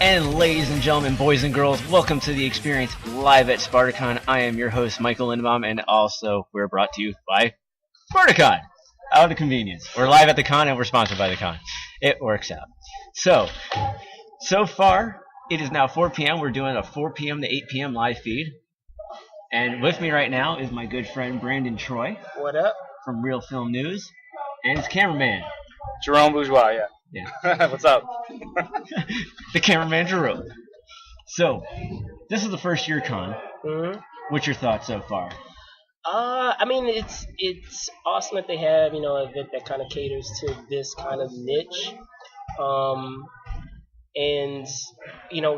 And ladies and gentlemen, boys and girls, welcome to the Xperience live at SpartaCon. I am your host, Michael Lindenbaum, and also we're brought to you by SpartaCon. Out of convenience. We're live at the con and we're sponsored by the con. It works out. So far, it is now 4 p.m. We're doing a 4 p.m. to 8 p.m. live feed. And with me right now is my good friend Brandon Troy. What up? From Real Film News. And his cameraman. Jerome Bourgeois, yeah. What's up? The cameraman Jerome. So, this is the first year con. Mm-hmm. What's your thoughts so far? I mean, it's awesome that they have, an event that kind of caters to this kind of niche. And,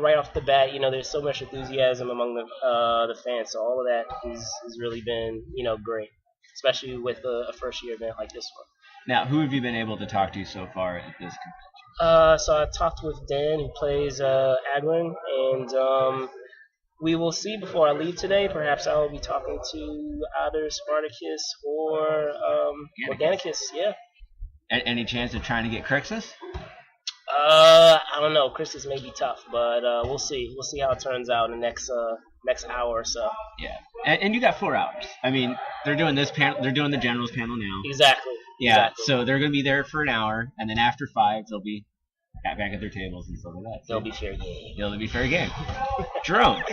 right off the bat, there's so much enthusiasm among the fans. So all of that has really been, great, especially with a first year event like this one. Now, who have you been able to talk to so far at this convention? So I talked with Dan, who plays Aglin, and we will see before I leave today. Perhaps I will be talking to either Spartacus or Organicus. Yeah. Any chance of trying to get Crixus? I don't know. Crixus may be tough, but we'll see. We'll see how it turns out in the next hour or so. Yeah, and you got 4 hours. I mean, they're doing this panel. They're doing the generals panel now. Exactly. Yeah, exactly. So they're going to be there for an hour, and then after 5, they'll be back at their tables and stuff like that. They'll be fair game. They'll be fair game. Jerome.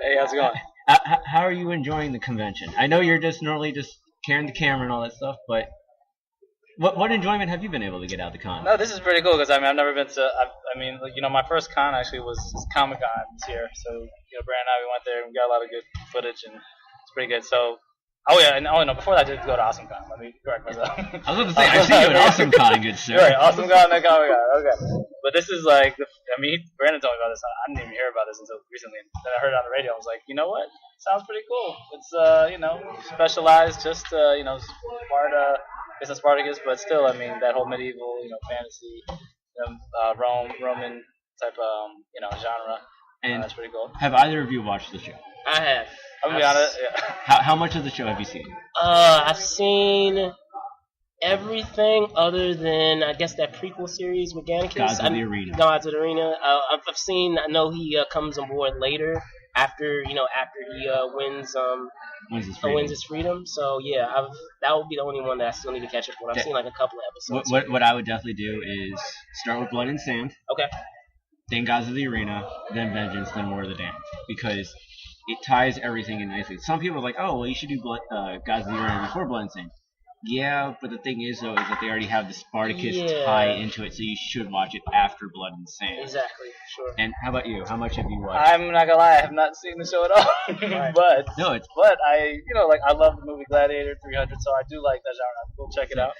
Hey, how's it going? How are you enjoying the convention? I know you're just normally just carrying the camera and all that stuff, but what enjoyment have you been able to get out of the con? No, this is pretty cool because I've never been to. My first con actually was Comic-Con this year. So Brandon and I, we went there and we got a lot of good footage and it's pretty good. So. Oh yeah, and before that I did go to AwesomeCon. Let me correct myself. I was about to say, I see you at AwesomeCon, good sir. Right, AwesomeCon and Comic-Con. Okay, but this is like, Brandon told me about this. I didn't even hear about this until recently. And then I heard it on the radio. I was like, you know what? Sounds pretty cool. It's specialized, just Sparta, it's a Spartacus, but still, that whole medieval, fantasy, Roman type, genre. And that's pretty cool. Have either of you watched the show? I have. I'm gonna be honest. Yeah. How much of the show have you seen? I've seen everything other than I guess that prequel series with Gannicus. Gods of the Arena. Gods of the Arena. I've seen. I know he comes on board later after he wins his freedom. So yeah, that would be the only one that I still need to catch up on. I've seen like a couple of episodes. What I would definitely do is start with Blood and Sand. Okay. Then Gods of the Arena, then Vengeance, then War of the Damned, because it ties everything in nicely. Some people are like, oh, well, you should do Gods of the Arena before Blood and Sand. Yeah, but the thing is, though, is that they already have the Spartacus tie into it, so you should watch it after Blood and Sand. Exactly, sure. And how about you? How much have you watched? I'm not gonna lie, I have not seen the show at all. Right. but I, I love the movie Gladiator 300, so I do like that genre. We'll check it out.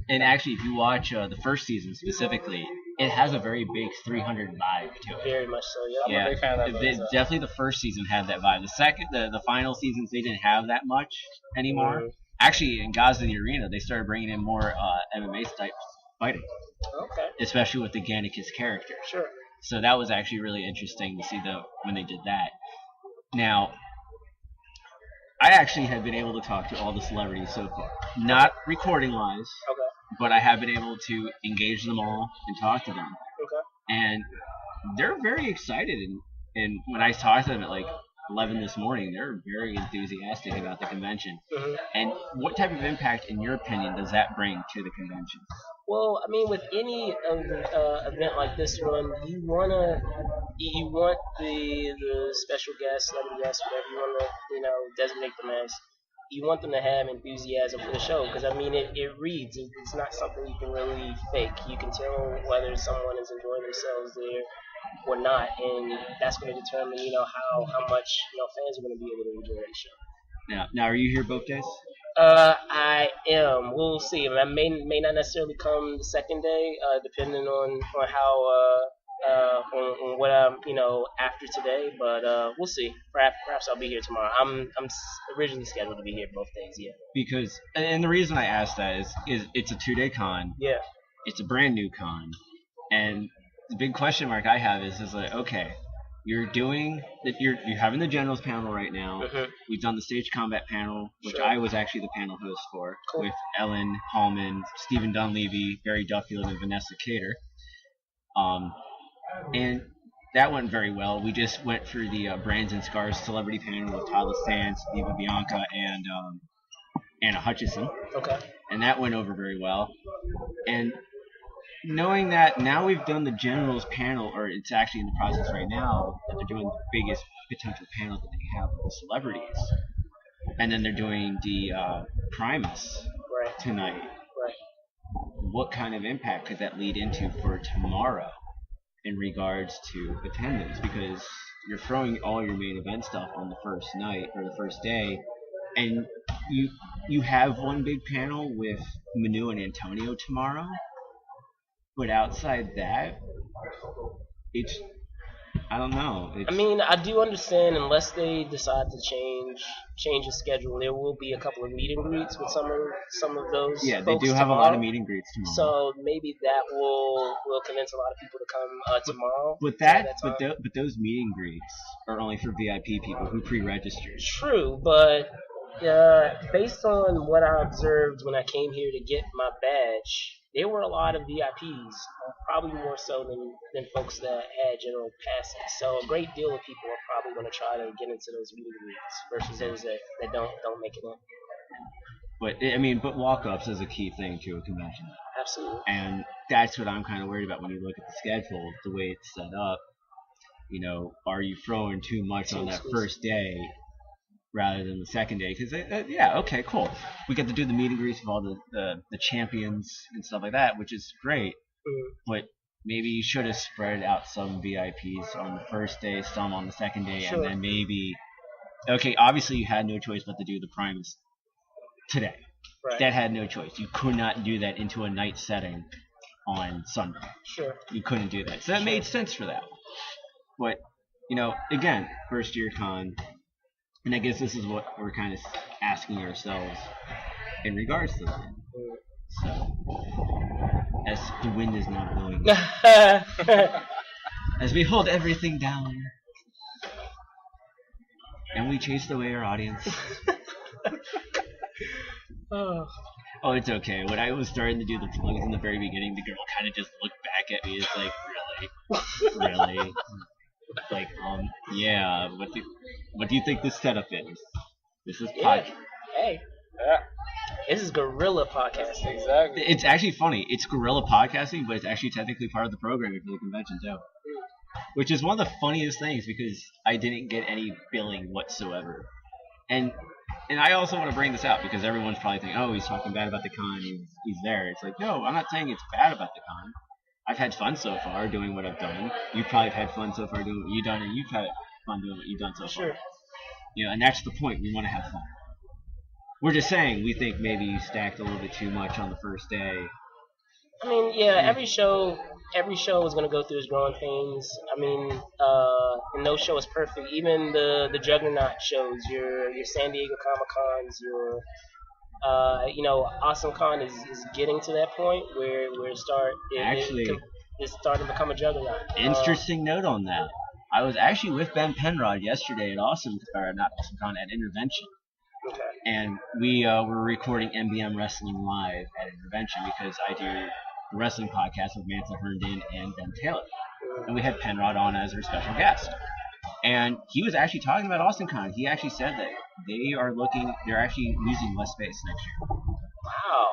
And actually, if you watch the first season specifically, it has a very big 300 vibe to it. Very much so, yeah. I'm a big fan of that movie, so. Definitely the first season had that vibe. The final seasons, they didn't have that much anymore. Mm-hmm. Actually, in Gods of the Arena, they started bringing in more MMA type fighting. Okay. Especially with the Gannicus character. Sure. So that was actually really interesting to see when they did that. Now, I actually have been able to talk to all the celebrities so far. Not recording-wise, but I have been able to engage them all and talk to them. Okay. And they're very excited. And when I talked to them at 11 this morning, they're very enthusiastic about the convention. Mm-hmm. And what type of impact, in your opinion, does that bring to the convention? Well, with any event like this one, you want the special guests, celebrity guests, whatever you want to designate them as. You want them to have enthusiasm for the show because it reads. It's not something you can really fake. You can tell whether someone is enjoying themselves there or not, and that's going to determine how much fans are going to be able to enjoy the show. Now, are you here both days? I am. We'll see. I may not necessarily come the second day, depending on how on what I'm after today, but we'll see. Perhaps I'll be here tomorrow. I'm originally scheduled to be here both days. Yeah. Because and the reason I asked that is it's a 2-day con. Yeah. It's a brand new con, and the big question mark I have is like, okay, you're having the generals panel right now. Mm-hmm. We've done the stage combat panel, which Sure. I was actually the panel host for, Cool. with Ellen Hallman, Stephen Dunleavy, Barry Duffield, and Vanessa Cater. And that went very well. We just went through the Brands and Scars celebrity panel with Tyler Stantz, Eva Bianca, and Anna Hutchison. Okay. And that went over very well. And knowing that now we've done the Generals panel, or it's actually in the process right now, that they're doing the biggest potential panel that they have with the celebrities. And then they're doing the Primus tonight. Right. What kind of impact could that lead into for tomorrow in regards to attendance? Because you're throwing all your main event stuff on the first night or the first day, and you have one big panel with Manu and Antonio tomorrow, but outside that, it's, I don't know. I mean, I do understand unless they decide to change the schedule, there will be a couple of meet and greets with some of those. Yeah, they do have tomorrow. a lot of meet and greets tomorrow. So maybe that will convince a lot of people to come tomorrow. But those meet and greets are only for VIP people who pre-registered. True, but based on what I observed when I came here to get my badge, there were a lot of VIPs, probably more so than folks that had general passes. So a great deal of people are probably going to try to get into those meet and greets versus those that don't make it in. But walk-ups is a key thing to a convention. Absolutely. And that's what I'm kind of worried about when you look at the schedule, the way it's set up. You know, are you throwing too much on that first day rather than the second day? Because, okay, cool. We get to do the meet and greets with all the champions and stuff like that, which is great. But maybe you should have spread out some VIPs on the first day, some on the second day, and then maybe... Okay, obviously you had no choice but to do the Primus today. Right. That had no choice. You could not do that into a night setting on Sunday. Sure. You couldn't do that. So that made sense for that. But, again, first year con, and I guess this is what we're kind of asking ourselves in regards to that. So, as the wind is not blowing, as we hold everything down, and we chased away our audience. Oh, it's okay. When I was starting to do the plugs in the very beginning, the girl kind of just looked back at me. It's like, really? Like, yeah. What do you think this setup is? This is podcast. Hey. Yeah. This is guerrilla podcasting. Exactly. It's actually funny. It's guerrilla podcasting, but it's actually technically part of the programming for the convention too. Which is one of the funniest things because I didn't get any billing whatsoever. And I also want to bring this out because everyone's probably thinking, oh, he's talking bad about the con. He's there. It's like, no, I'm not saying it's bad about the con. I've had fun so far doing what I've done. You've probably had fun so far doing what you've done, and you've had fun doing what you've done so far. And that's the point. We want to have fun. We're just saying we think maybe you stacked a little bit too much on the first day. I mean, every show is going to go through its growing pains. I mean, and no show is perfect. Even the Juggernaut shows, your San Diego Comic-Cons, your Awesome Con is getting to that point where it's starting to become a juggernaut. Interesting note on that. I was actually with Ben Penrod yesterday at not Awesome Con, at Intervention. Okay. And we were recording MBM Wrestling live at Intervention because I do the wrestling podcast with Mantha Herndon and Ben Taylor. And we had Penrod on as our special guest. And he was actually talking about Austin Con. He actually said that they're actually using less space next year. Wow.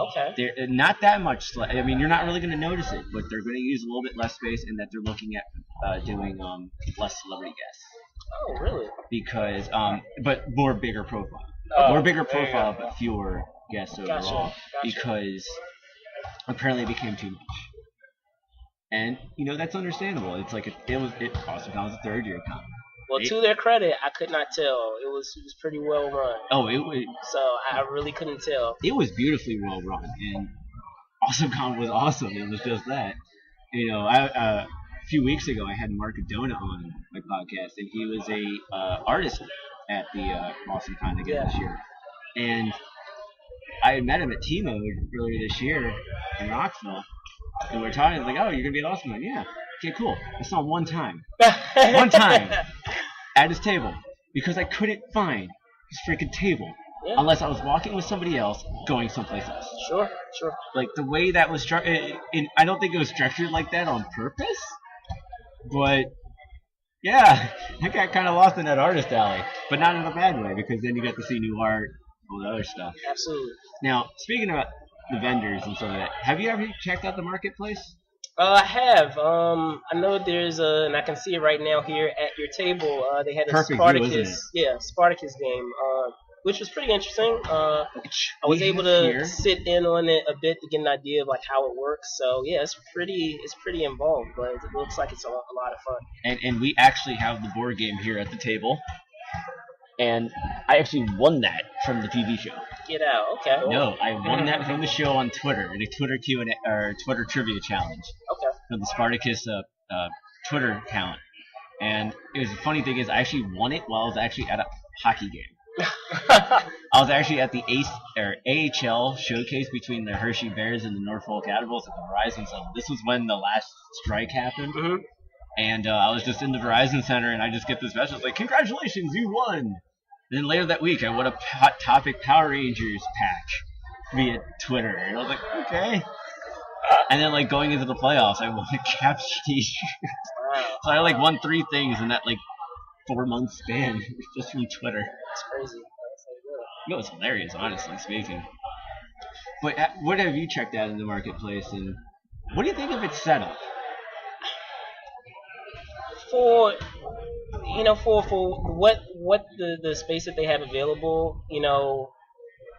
Okay. They're not that much. I mean, you're not really going to notice it, but they're going to use a little bit less space, and that they're looking at doing less celebrity guests. Oh, really? Because, but bigger profile. Bigger profile, but fewer guests overall. Gotcha. Because apparently it became too much. And, that's understandable. It's like, Austin Con was a third year con. Well, to their credit, I could not tell. It was pretty well run. Oh, it was. So I really couldn't tell. It was beautifully well run, and Awesome Con was awesome. It was just that. A few weeks ago, I had Mark Adona on my podcast, and he was a artist at the Awesome Con again this year. And I had met him at T-Mode earlier this year in Rockville, and we were talking. I was like, "Oh, you're gonna be at Awesome Con?" Yeah. Okay, cool. I saw him one time. One time. At his table. Because I couldn't find his freaking table. Yeah. Unless I was walking with somebody else going someplace else. Sure. Like, the way that was structured, I don't think it was structured like that on purpose. But yeah, I got kind of lost in that artist alley, but not in a bad way because then you get to see new art, all the other stuff. Absolutely. Now, speaking about the vendors and some of that, have you ever checked out the marketplace? I have. I know there's and I can see it right now here at your table. They had a Perfect Spartacus, view, isn't Spartacus game, which was pretty interesting. I was We able have to here- sit in on it a bit to get an idea of like how it works. So yeah, it's pretty involved, but it looks like it's a lot of fun. and we actually have the board game here at the table. And I actually won that from the TV show. Get out, okay. No, I won that from the show on Twitter, in a Twitter Q&A or Twitter trivia challenge Okay. from the Spartacus Twitter account. And it was the funny thing is I actually won it while I was actually at a hockey game. I was actually at the AHL showcase between the Hershey Bears and the Norfolk Admirals at the Verizon Center. This was when the last strike happened. Mhm. And I was just in the Verizon Center, and I just get this message like, "Congratulations, you won!" Then later that week, I won a Hot Topic Power Rangers pack via Twitter, and I was like, "Okay." And then like going into the playoffs, I won a Caps T-shirt. Wow. So I like won 3 things in that like 4-month span just from Twitter. That's crazy. That's so good. It was hilarious, honestly speaking. But what have you checked out in the marketplace, and what do you think of its setup? For what the space that they have available,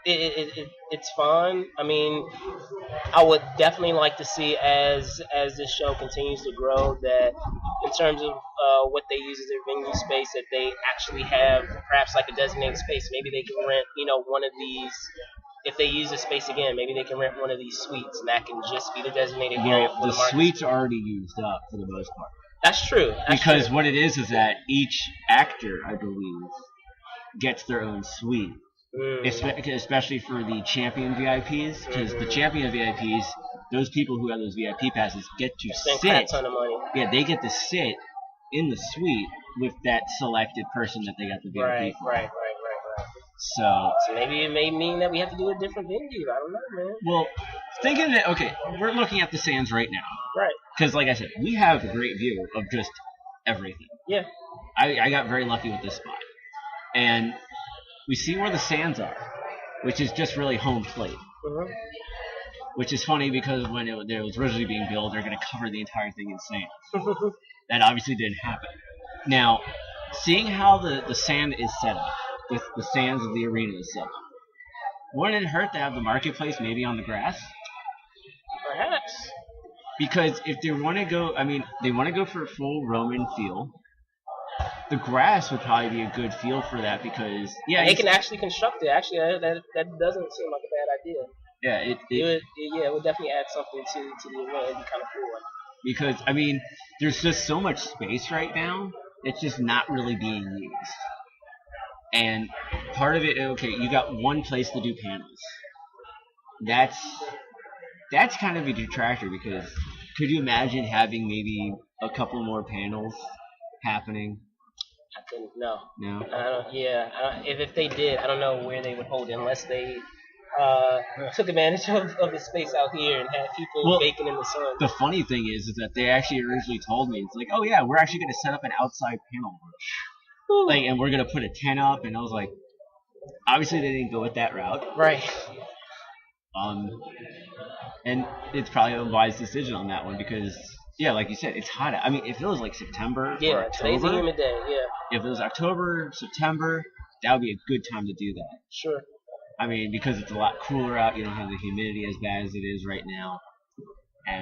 it's fun. I mean, I would definitely like to see as this show continues to grow that in terms of what they use as their venue space, that they actually have perhaps like a designated space. Maybe they can rent one of these. If they use the space again, maybe they can rent one of these suites, and that can just be the designated area Well, for the the market. suite's already used up for the most part. That's true. Because what it is that each actor, I believe, gets their own suite. Especially for the champion VIPs, because the champion VIPs, those people who have those VIP passes get to spend a crap sit. ton of money. Yeah, they get to sit in the suite with that selected person that they got the VIP Right. for. So, So maybe it may mean that we have to do a different venue. I don't know, man. well, thinking that, okay, we're looking at the Sands right now. Right. Because, like I said, we have a great view of just everything. Yeah. I got very lucky with this spot. And we see where the Sands are, which is just really home plate. Mhm. Which is funny because when it was originally being built, they're going to cover the entire thing in sand. That obviously didn't happen. Now, seeing how the sand is set up, with the sands of the arena is set up, wouldn't it hurt to have the marketplace maybe on the grass? Perhaps. Because if they want to go, they want to go for a full Roman feel. The grass would probably be a good feel for that because They can actually construct it. Actually, that doesn't seem like a bad idea. Yeah, It would definitely add something to the event. It'd be kind of cool. because there's just so much space right now. It's just not really being used. And part of it, okay, you got one place to do panels. That's kind of a detractor because could you imagine having maybe a couple more panels happening? I couldn't. No. No. If they did, I don't know where they would hold it unless they took advantage of the space out here and had people baking in the sun. The funny thing is that they actually originally told me, it's like, oh yeah, we're actually going to set up an outside panel. Like, and we're going to put a tent up, and I was like, obviously they didn't go with that route. Right. And it's probably a wise decision on that one because, yeah, like you said, it's hot. If it was like September or October. Today's a humid day, yeah. If it was October, September, that would be a good time to do that. Sure. Because it's a lot cooler out. You don't have the humidity as bad as it is right now.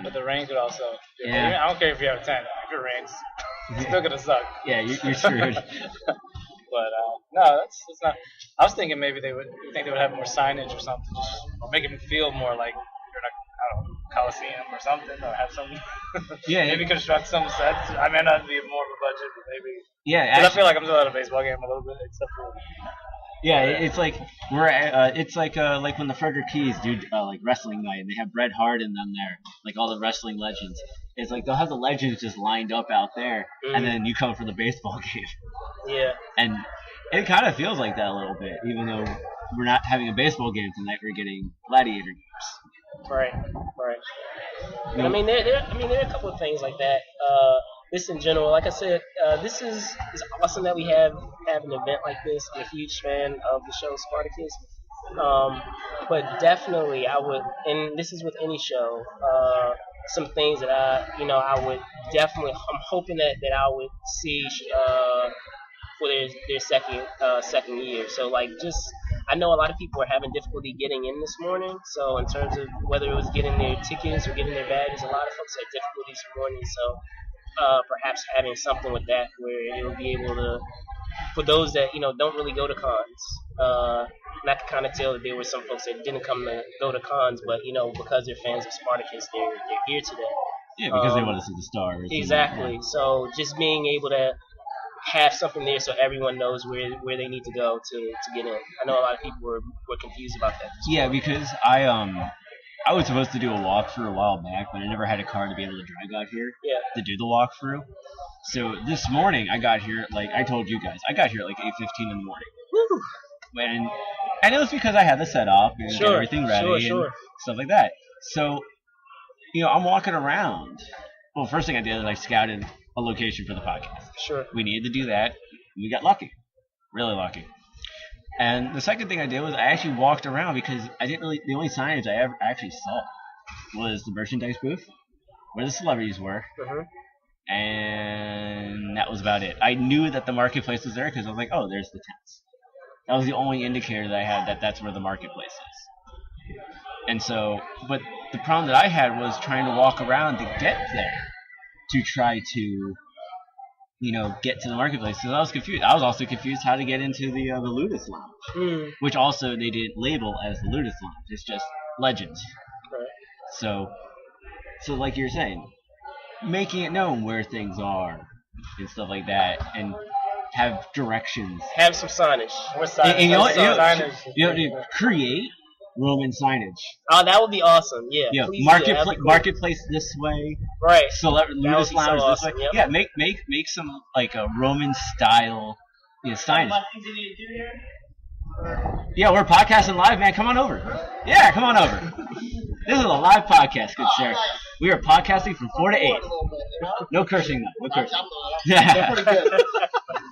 But the rain could also. Yeah. I don't care if you have a tent. If it rains, it's still gonna suck. Yeah, you're screwed. But no, that's not. I was thinking maybe they would have more signage or something, or make it feel more like you're in a Coliseum or something, or have some. Yeah. Maybe construct some sets. I may not be more of a budget, but maybe. Yeah. Because I feel like I'm still at a baseball game a little bit, except for. Yeah, it's like it's like when the Frederick Keys do like wrestling night, and they have Bret Hart in them there, like all the wrestling legends. It's like they'll have the legends just lined up out there, and then you come for the baseball game. Yeah. And it kind of feels like that a little bit, even though we're not having a baseball game tonight. We're getting gladiator games. Right. But, there are a couple of things like that. this in general, like I said, this is awesome that we have an event like this. I'm a huge fan of the show Spartacus. But definitely, I would, and this is with any show. Some things that I would definitely. I'm hoping that I would see for their second year. So like just. I know a lot of people are having difficulty getting in this morning. So in terms of whether it was getting their tickets or getting their badges, a lot of folks had difficulties this morning. So perhaps having something with that where it will be able to, for those that don't really go to cons, and I could kind of tell that there were some folks that didn't go to cons, but because they're fans of Spartacus, they're here today. Yeah, because they want to see the stars. Exactly. So just being able to have something there so everyone knows where they need to go to get in. I know a lot of people were confused about that. Yeah, because I was supposed to do a walkthrough a while back, but I never had a car to be able to drive out here to do the walkthrough. So this morning I got here, like I told you guys, I got here at like 8:15 in the morning. Woo! And it was because I had the setup and get everything ready and stuff like that. So, I'm walking around. Well, first thing I did is I scouted a location for the podcast. Sure. We needed to do that. We got lucky. Really lucky. And the second thing I did was I actually walked around because the only signage I ever actually saw was the merchandise booth where the celebrities were. Mm-hmm. And that was about it. I knew that the marketplace was there because I was like, oh, there's the tents. That was the only indicator that I had that that's where the marketplace is. And so, but the problem that I had was trying to walk around to get there to try to, get to the marketplace. So I was confused. I was also confused how to get into the Ludus Lounge, which also they didn't label as the Ludus Lounge. It's just Legends. Right. So like you're saying, making it known where things are and stuff like that, and have directions. Have some signage. And create Roman signage. Oh, that would be awesome. Yeah. Marketplace this way. Right. Ludus Lounge this way. Yep. Yeah. Make some like a Roman style signage. Yeah, we're podcasting live, man. Come on over. Yeah, come on over. This is a live podcast, good sir. We are podcasting from 4 to 8. No cursing, though. No cursing. They're pretty good.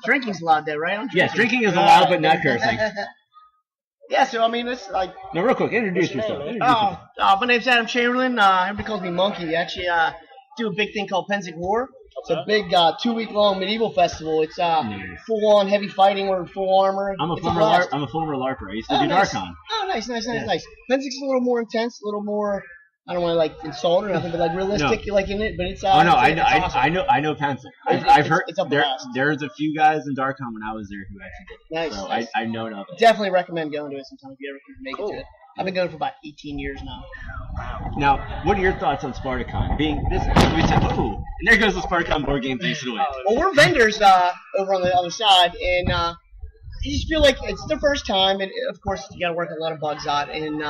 Drinking's allowed there, right? Yes, drinking is allowed, but not cursing. Yeah, so I mean, it's like. No, real quick, introduce yourself. My name's Adam Chamberlin. Everybody calls me Monkey. Actually, do a big thing called Pensic War. It's a big 2-week-long medieval festival. It's full-on heavy fighting. We're in full armor. I'm a former LARPer. I used to do DARCon. Oh, nice. Pensic's a little more intense, a little more. I don't want to insult or nothing, but realistic, in it. But it's. Awesome. I know Pensic. I've heard there's a few guys in DARCon when I was there who actually did. Nice. So nice. I know of it. Definitely recommend going to it sometime if you ever can make it to it. I've been going for about 18 years now. Now, what are your thoughts on SpartaCon? Being this, we said, and there goes the SpartaCon board game takes it away. Well, we're vendors over on the other side, and you just feel like it's the first time, and of course you got to work a lot of bugs out, and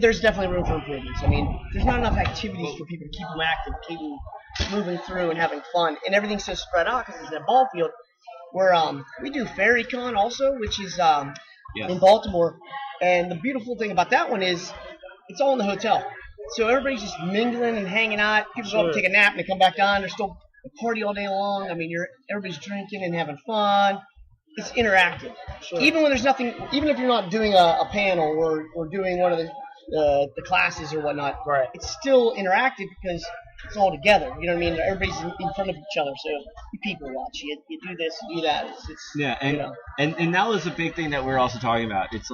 there's definitely room for improvements. I mean, there's not enough activities for people to keep them active, keep them moving through and having fun, and everything's so spread out because it's that ball field. Where we do FairyCon also, which is in Baltimore. And the beautiful thing about that one is it's all in the hotel. So everybody's just mingling and hanging out. People go up and take a nap and they come back down. There's still a party all day long. I mean, everybody's drinking and having fun. It's interactive. Sure. Even when there's nothing, even if you're not doing a panel or doing one of the classes or whatnot, right. It's still interactive because it's all together. You know what I mean? Everybody's in front of each other. So you people watch. You do this, you do that. And that was a big thing that we're also talking about. It's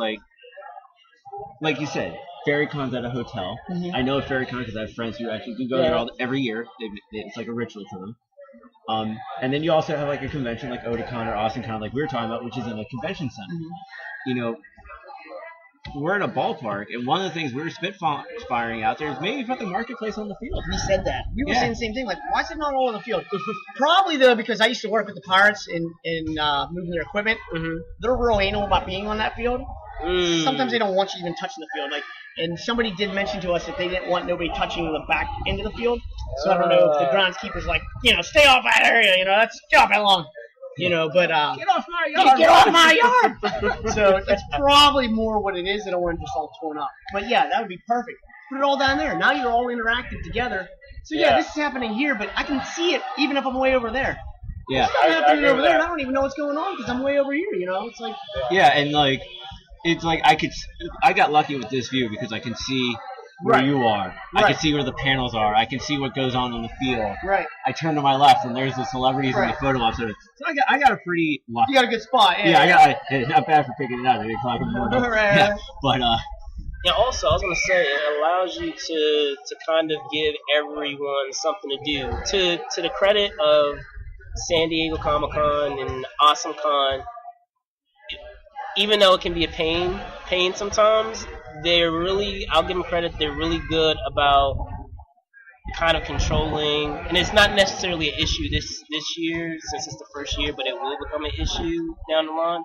like you said, FairyCon's at a hotel. Mm-hmm. I know of FairyCon because I have friends who actually do go there every year. It's like a ritual to them. And then you also have like a convention like Otakon or AwesomeCon, like we were talking about, which is in a convention center. Mm-hmm. We're in a ballpark, and one of the things we were spitfiring out there is maybe put the marketplace on the field. We said that. We were saying the same thing. Like, why is it not all on the field? Probably, though, because I used to work with the Pirates in moving their equipment. Mm-hmm. They're real anal about being on that field. Sometimes they don't want you even touching the field. And somebody did mention to us that they didn't want nobody touching the back end of the field. So I don't know if the groundskeeper's like, stay off that area. Let's get off that lawn. But get off my yard! Get off my yard! So that's probably more what it is. They don't want it just all torn up. But yeah, that would be perfect. Put it all down there. Now you're all interactive together. So yeah, this is happening here, but I can see it even if I'm way over there. Yeah. It's not happening over there, and I don't even know what's going on because I'm way over here. It's like. Yeah, and like, it's like I got lucky with this view because I can see where you are. I can see where the panels are. I can see what goes on the field. Right. I turn to my left, and there's the celebrities in the photo op. So I got a pretty lucky. You got a good spot. It's not bad for picking it up. It's like but Yeah, also, I was going to say, it allows you to kind of give everyone something to do. To the credit of San Diego Comic-Con and Awesome Con, even though it can be a pain sometimes, I'll give them credit, they're really good about kind of controlling, and it's not necessarily an issue this year, since it's the first year, but it will become an issue down the line,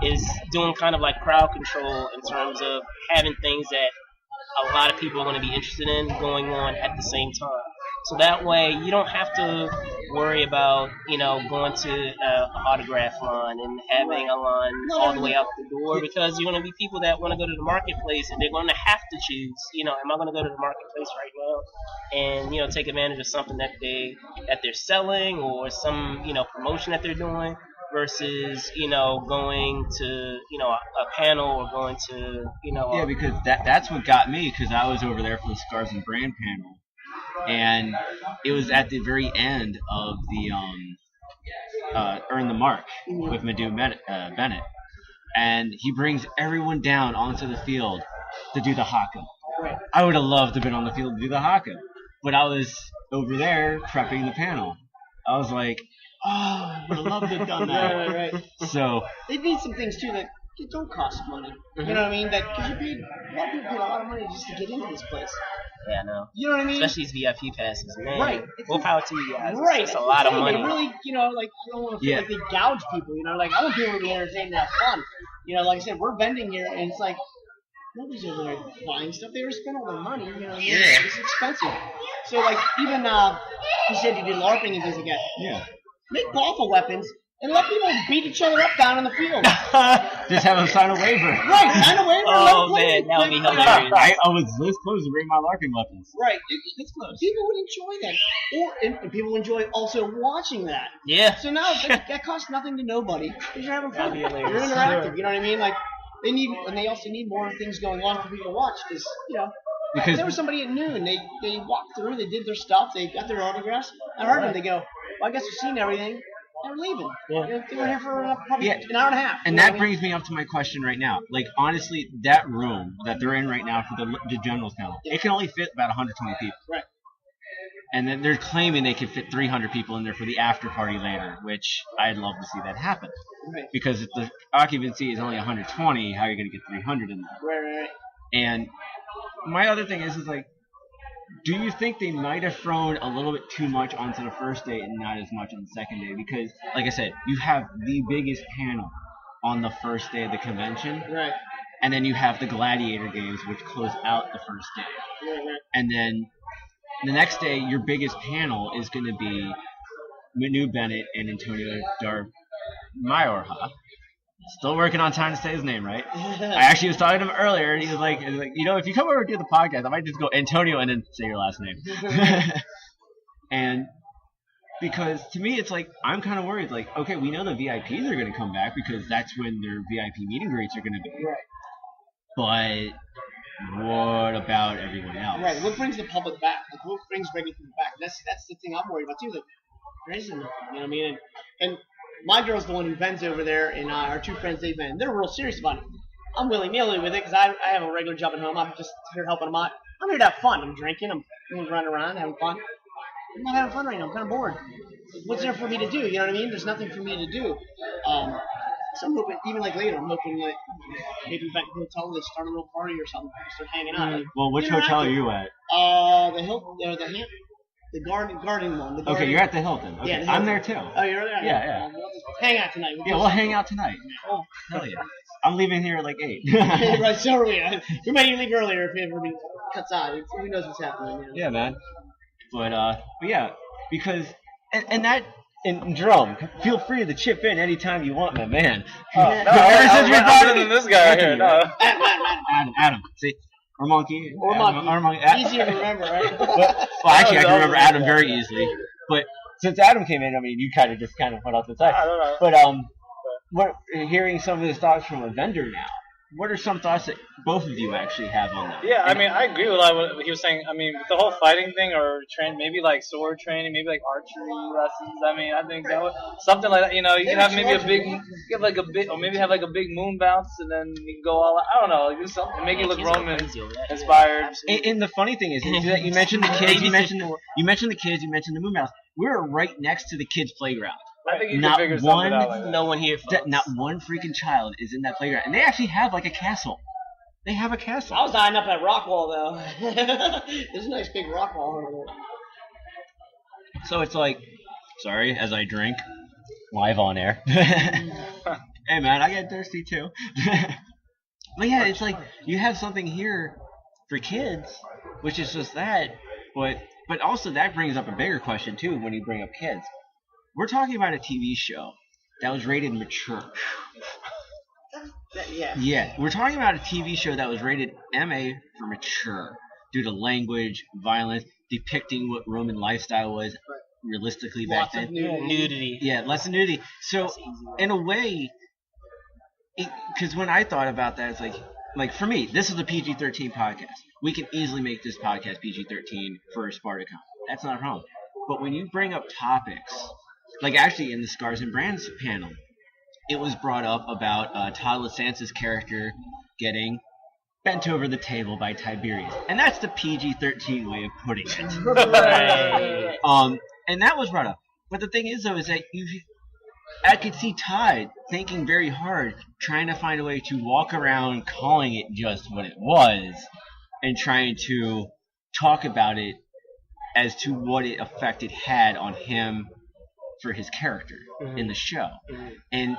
is doing kind of like crowd control in terms of having things that a lot of people are going to be interested in going on at the same time. So that way you don't have to worry about, going to an autograph line and having a line all the way out the door, because you're going to be people that want to go to the marketplace and they're going to have to choose, am I going to go to the marketplace right now and, take advantage of something that they're selling or some, promotion that they're doing, versus, going to, a panel or going to, Yeah, because that's what got me, because I was over there for the Scars and Brand panel. And it was at the very end of the Earn the Mark with Madhu Bennett. And he brings everyone down onto the field to do the haka. Right. I would have loved to have been on the field to do the haka. But I was over there prepping the panel. I was like, I would have loved to have done that. Right. So they need some things too that don't cost money. You know what I mean? Because a lot of people paid a lot of money just to get into this place. Yeah, I know. You know what I mean? Especially these VIP passes, man. Right. More power to you guys. Right. It's a lot of money. They really, I don't want to feel like they gouge people. I want people to be entertained and have fun. Like I said, we're vending here, and it's like nobody's over there buying stuff. They already spent all their money. It's expensive. So even he said he did LARPing and things like that. Yeah. Make lawful weapons. And let people beat each other up down in the field. Just have them sign a waiver. Right, sign a waiver. Oh, man, that would be hilarious. I was this close to bring my LARPing weapons. Right, it's close. People would enjoy that. And people enjoy also watching that. Yeah. So now that costs nothing to nobody. Because you're having fun. You're hilarious. interactive, you know what I mean? They also need more things going on for people to watch. Because there was somebody at noon. They walked through, they did their stuff, they got their autographs. I heard them, they go, well, I guess we've seen everything. They're leaving. Yeah. They were here for probably an hour and a half. And that brings me up to my question right now. Honestly, that room that they're in right now for the generals panel, it can only fit about 120 people. Right. And then they're claiming they can fit 300 people in there for the after party later, which I'd love to see that happen. Right. Because if the occupancy is only 120, how are you going to get 300 in there? Right. And my other thing is do you think they might have thrown a little bit too much onto the first day and not as much on the second day? Because, like I said, you have the biggest panel on the first day of the convention. Right. And then you have the gladiator games, which close out the first day. Right. And then the next day, your biggest panel is going to be Manu Bennett and Antonio Darmayorha. Still working on trying to say his name right. I actually was talking to him earlier, and he was like, if you come over and do the podcast, I might just go Antonio and then say your last name. And because to me, it's I'm kind of worried. Okay, we know the VIPs are going to come back because that's when their VIP meet and greets are going to be. Right. But what about everyone else? Right. What brings the public back? What brings regular people back? That's the thing I'm worried about too. There isn't nothing. You know what I mean? And my girl's the one who vends over there, and our two friends, they vend. They're real serious about it. I'm willy-nilly with it because I have a regular job at home. I'm just here helping them out. I'm here to have fun. I'm drinking. I'm running around having fun. I'm not having fun right now. I'm kind of bored. What's there for me to do? You know what I mean? There's nothing for me to do. So I'm hoping, even later, I'm hoping maybe back at the hotel they start a little party or something. Start hanging out. Well, which hotel are you at? The Hilton, the garden one. Okay, you're at the Hilton. Okay. Yeah, I'm there too. Oh, you're there? Yeah. We'll just hang out tonight. We'll hang out tonight. Oh, hell yeah. I'm leaving here at 8. Right, so are we. We might even leave earlier if everybody cuts out. Who knows what's happening? Yeah, man. But yeah, because and Jerome, feel free to chip in anytime you want, my man. I'm better than this guy right here. No. Adam, see, Or Monkey. Or Adam, Monkey. Adam, Easier to remember, right? well, actually, I can remember Adam very easily. But since Adam came in, I mean, you kind of went off the side. I don't know. But hearing some of his thoughts from a vendor now, what are some thoughts that both of you actually have on that? Yeah, I mean, I agree with a lot of what he was saying. I mean, the whole fighting thing, or maybe like sword training, maybe like archery lessons. I mean, I think that something like that. You know, you can have maybe a big moon bounce, and then you can go all. I don't know, do something, make it look Roman inspired. And the funny thing is, you mentioned the kids, you mentioned the moon bounce. We're right next to the kids' playground. I think you can figure something out like that. No one here. Not one freaking child is in that playground, and they actually have like a castle. They have a castle. I was eyeing up that rock wall though. There's a nice big rock wall over there. So it's like, sorry, as I drink, live on air. Hey man, I get thirsty too. But yeah, it's like you have something here for kids, which is just that. But also that brings up a bigger question too when you bring up kids. We're talking about a TV show that was rated mature. Yeah, we're talking about a TV show that was rated MA for mature due to language, violence, depicting what Roman lifestyle was realistically back then. Nudity. Yeah, less nudity. So, in a way, because when I thought about that, it's like for me, this is a PG-13 podcast. We can easily make this podcast PG-13 for SpartaCon. That's not a problem. But when you bring up topics, like actually in the Scars and Brands panel, it was brought up about Todd LaSance's character getting bent over the table by Tiberius. And that's the PG-13 way of putting it. Right. And that was brought up. But the thing is, though, is that I could see Todd thinking very hard, trying to find a way to walk around calling it just what it was and trying to talk about it as to what effect it had on him for his character in the show. And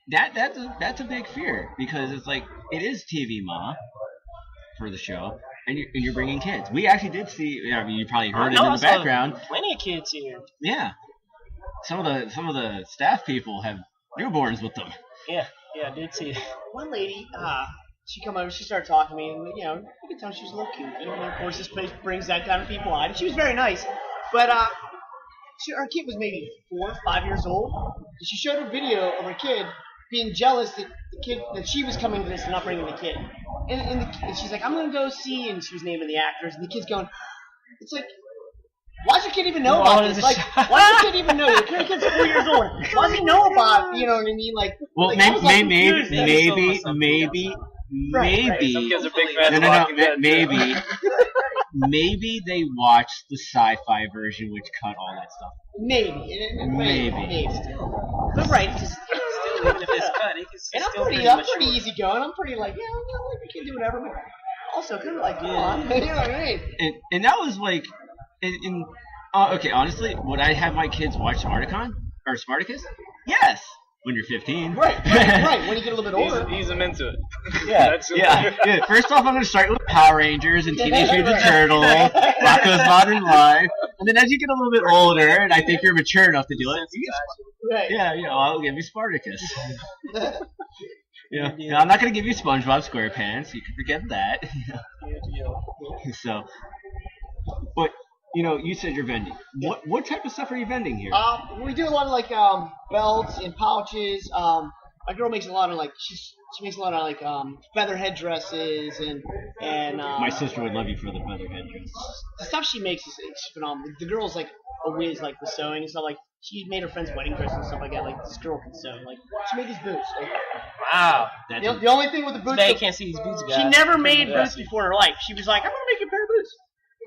that's a big fear because it's like it is TV Ma for the show and you're bringing kids. We actually did see, I mean, you probably heard it in the background. Plenty of kids here. Yeah. Some of the staff people have newborns with them. Yeah, I did see that. One lady, she come over, she started talking to me, and you could tell she was a little cute. And of course, this place brings that kind of people out. And she was very nice, but her kid was maybe 4 or 5 years old. And she showed a video of her kid being jealous that she was coming to this and not bringing the kid. And she's like, I'm gonna go see, and she was naming the actors, and the kid's going, it's like, why does your kid even know about this? Like, why does your kid even know? Your kid's 4 years old. Why does he know about, you know what I mean? Like, well, like, maybe. Some kids are big fans of No. Walking Dead. Maybe they watched the sci-fi version, which cut all that stuff. Maybe. But right, just Still, even if it's cut, it can and still I'm pretty easygoing. I'm pretty like, you can do whatever. But also, kind of like, come on, you know what I mean? And that was like, okay, honestly, would I have my kids watch SpartaCon or Spartacus? Yes. When you're 15. Right. When you get a little bit older. Ease them into it. Yeah. First off, I'm going to start with Power Rangers and Teenage Mutant Turtles, Rocko's Modern Life, and then as you get a little bit older, and I think you're mature enough to do it, Right. I'll give you Spartacus. I'm not going to give you SpongeBob SquarePants. You can forget that. So, but. You said you're vending. What type of stuff are you vending here? We do a lot of belts and pouches. My girl makes a lot of she makes a lot of feather headdresses and my sister would love you for the feather headdress. The stuff she makes is phenomenal. The girl's like a whiz with sewing and stuff. Like she made her friend's wedding dress and stuff like that. Like this girl can sew. Like she made these boots. Wow. The only thing with the boots. They can't see these boots, guys. She never made boots before in her life. She was like, I'm gonna make a pair of boots.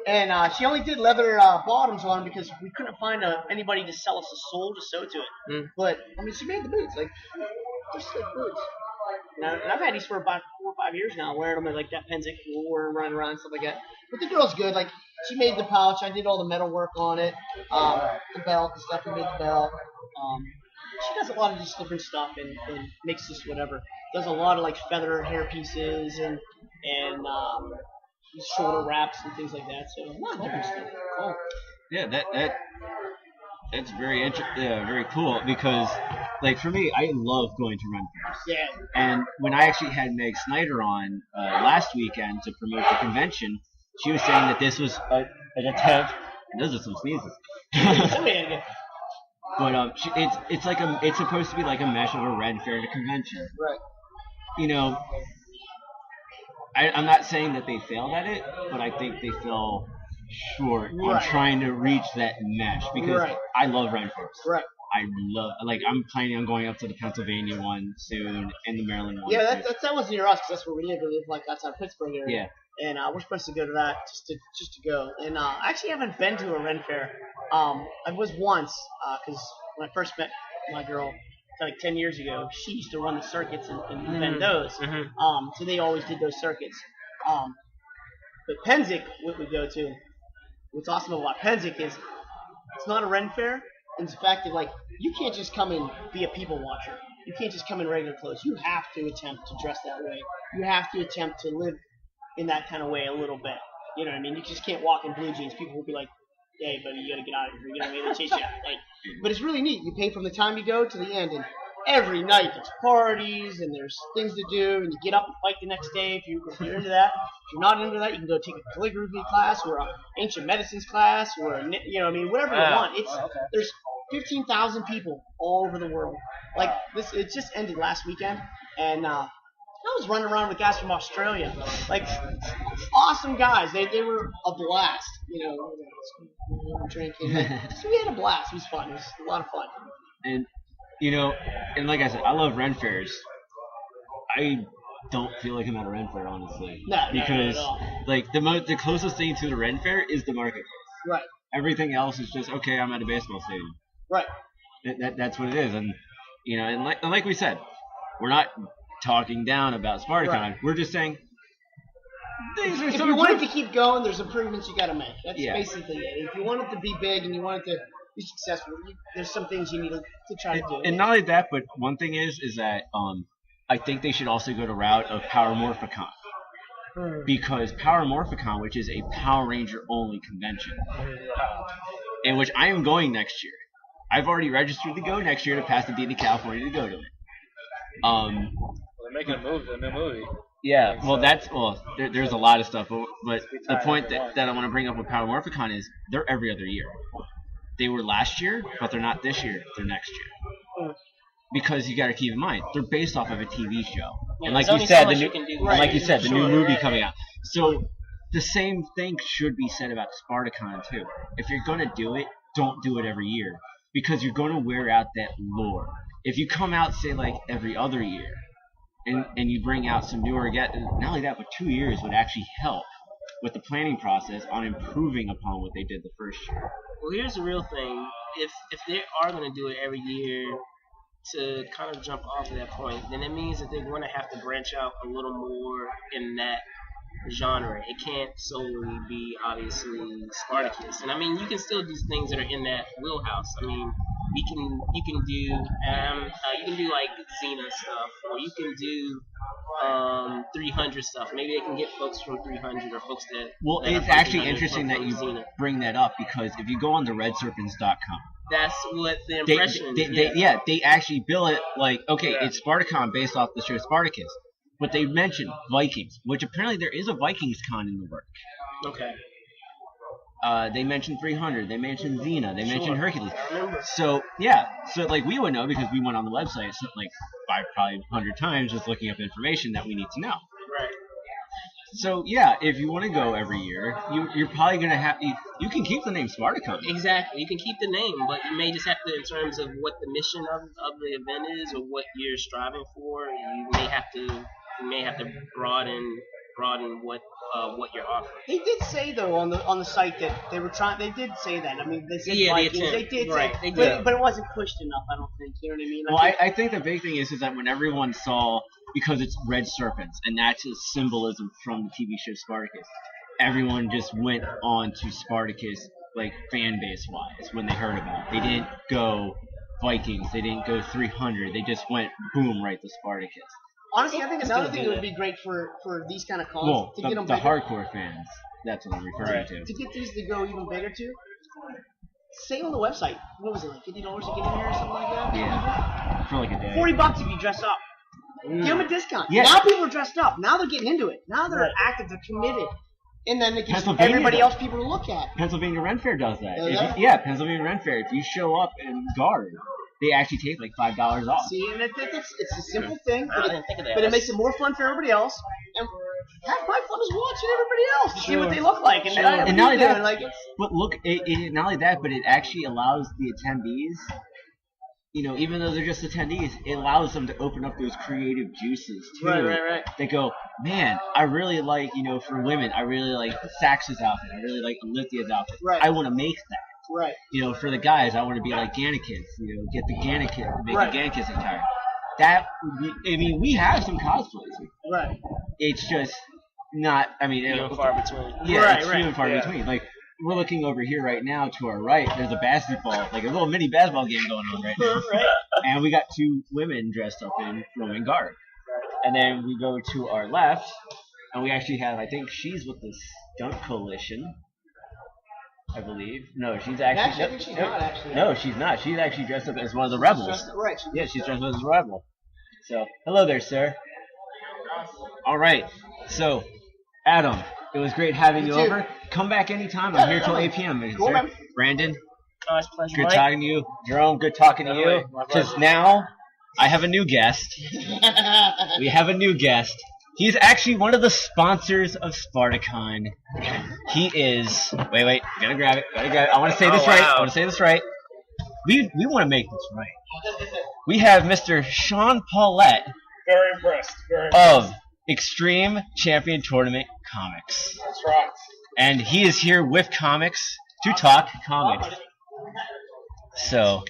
And she only did leather bottoms on them because we couldn't find anybody to sell us a sole to sew to it. But, I mean, she made the boots. Like, they're slick boots. And I've had these for about 4 or 5 years now, wearing them like that Pennsic floor and running around and stuff like that. But the girl's good. Like, she made the pouch. I did all the metal work on it. The belt, the stuff, we made the belt. She does a lot of just different stuff and makes just whatever. Does a lot of, feather hair pieces and shoulder wraps and things like that. So a lot of different stuff. Cool. Yeah, that's very very cool because like for me, I love going to run fairs. Yeah. And when I actually had Meg Snyder on last weekend to promote the convention, she was saying that this was an attempt. Those are some sneezes. But it's supposed to be like a mesh of a red fair to convention. Right. You know, I'm not saying that they failed at it, but I think they fell short on trying to reach that mesh because I love ren fairs. Right. I'm planning on going up to the Pennsylvania one soon and the Maryland one. Yeah, that was near us because that's where we live. We live like outside Pittsburgh area. Yeah. And we're supposed to go to that just to go. And I actually haven't been to a ren fair. I was once because when I first met my girl like 10 years ago, she used to run the circuits and defend those. Mm-hmm. So they always did those circuits. But Penzic, what we go to, what's awesome about Penzic is it's not a ren fair. It's the fact that like you can't just come and be a people watcher. You can't just come in regular clothes. You have to attempt to dress that way. You have to attempt to live in that kind of way a little bit. You know what I mean? You just can't walk in blue jeans. People will be like, "Hey, buddy, you gotta get out of here. You know what I mean? They chase you out." Like, but it's really neat. You pay from the time you go to the end, and every night there's parties and there's things to do, and you get up and fight the next day if you're into that. If you're not into that, you can go take a calligraphy class or an ancient medicines class or you know what I mean, whatever you want. There's 15,000 people all over the world. Like this, it just ended last weekend, and I was running around with guys from Australia, like awesome guys. They were a blast, you know. Drinking, so we had a blast. It was fun. It was a lot of fun. And you know, and like I said, I love ren fairs. I don't feel like I'm at a ren fair, honestly. No, because not at all. like the closest thing to the ren fair is the marketplace. Right. Everything else is just okay. I'm at a baseball stadium. Right. That's what it is, and you know, and like we said, we're not talking down about SpartaCon. Right. We're just saying these are if some you want it to keep going, there's improvements you got to make. That's Yeah. basically it. If you want it to be big and you want it to be successful, there's some things you need to try to do. And not only that, but one thing is that I think they should also go the route of Power Morphicon. Because Power Morphicon, which is a Power Ranger only convention, in which I am going next year. I've already registered to go next year to Pasadena, California to go to it. Well, they're making a new movie. Yeah, well, there's a lot of stuff, but the point that I want to bring up with Power Morphicon is they're every other year. They were last year, but they're not this year. They're next year. Because you got to keep in mind, they're based off of a TV show, Yeah, and like there's you only said, so much you can do. and like you said, the new Sure, movie right. coming out. So the same thing should be said about SpartaCon too. If you're gonna do it, don't do it every year because you're gonna wear out that lore. If you come out say like every other year, and you bring out some newer not only that, but 2 years would actually help with the planning process on improving upon what they did the first year. Well, here's the real thing. If they are going to do it every year to kind of jump off of that point, then it means that they're going to have to branch out a little more in that genre. It can't solely be obviously Spartacus. And I mean, you can still do things that are in that wheelhouse. I mean, you can do like Xena stuff, or you can do 300 stuff. Maybe they can get folks from 300 or folks that. Well, that it's are from actually 300 interesting that from you Xena. bring that up because if you go on the redserpents.com, That's what the impression. they actually bill it like, okay, it's SpartaCon based off the show Spartacus. But they mentioned Vikings, which apparently there is a Vikings con in the works. Okay. They mentioned 300. They mentioned Xena. They mentioned Hercules. I remember. So like we would know because we went on the website like probably 100 times just looking up information that we need to know. Right. So yeah, if you want to go every year, you're probably gonna have you can keep the name SpartaCon. Exactly. You can keep the name, but you may just have to, in terms of what the mission of the event is or what you're striving for, you may have to broaden what you're offering. They did say though on the site that they were trying. They did say that. I mean, they said Yeah, Vikings. they They did right, say, they did. but it wasn't pushed enough. I don't think. You know what I mean? Well, I think the big thing is that when everyone saw, because it's red serpents, and that's a symbolism from the TV show Spartacus, everyone just went on to Spartacus, like, fan base wise, when they heard about it. They didn't go Vikings, they didn't go 300, they just went, boom, right to Spartacus. honestly, I think Still another thing do that would that. be great for these kind of cons Well, to get them the bigger, hardcore fans, that's what I'm referring to. to get these to go even bigger too. say on the website, what was it, like $50 to get in there or something like that? Yeah. For like a day. $40 if you dress up. Give them a discount. Yeah. Now people are dressed up. Now they're getting into it. Now they're active. They're committed. And then it gives everybody else people to look at. Pennsylvania Ren Fair does that. Does Yeah, Pennsylvania Ren Fair. If you show up in guard, they actually take like $5 off. See, and it's a simple thing, I didn't think of that. but it makes it more fun for everybody else. And half my fun is watching everybody else to see what they look like. And not only that, like, but look, not only that, but it actually allows the attendees, you know, even though they're just attendees, it allows them to open up those creative juices too. Right. They go, man, I really like, you know, for women, I really like Sax's outfit. I really like Olivia's outfit. Right. I want to make that. Right. You know, for the guys, I want to be like Gannikins. You know, get the Gannikins, make Right. the Gannikins attire. That would be, I mean, we have some cosplays. Right. It's just not, I mean, Few and far between. yeah, it's few and far between. Like, we're looking over here right now to our right. There's a basketball, like a little mini basketball game going on right now. Right. And we got two women dressed up in Roman guard. And then we go to our left, and we actually have, I think she's with the Stunt Coalition, I believe. No, she's actually. I think she's not, actually. No, she's not. She's actually dressed up as one of the rebels. Right. Yeah, she's dressed up as a rebel. So, hello there, sir. All right. So, Adam, it was great having you too. over. Come back anytime. I'm here till 8 p.m. Cool, sir. man. Brandon, Oh, it's a pleasure, good Mike. talking to you. Jerome, good talking to you. Because now I have a new guest. We have a new guest. He's actually one of the sponsors of SpartaCon. He is. Wait. Gotta grab it. I want to say this right. I want to say this right. We want to make this right. We have Mr. Shaun Paulet Very impressed. Very impressed. of Xtreme Champion Tournament Comics. That's right. And he is here with comics to talk comics. So,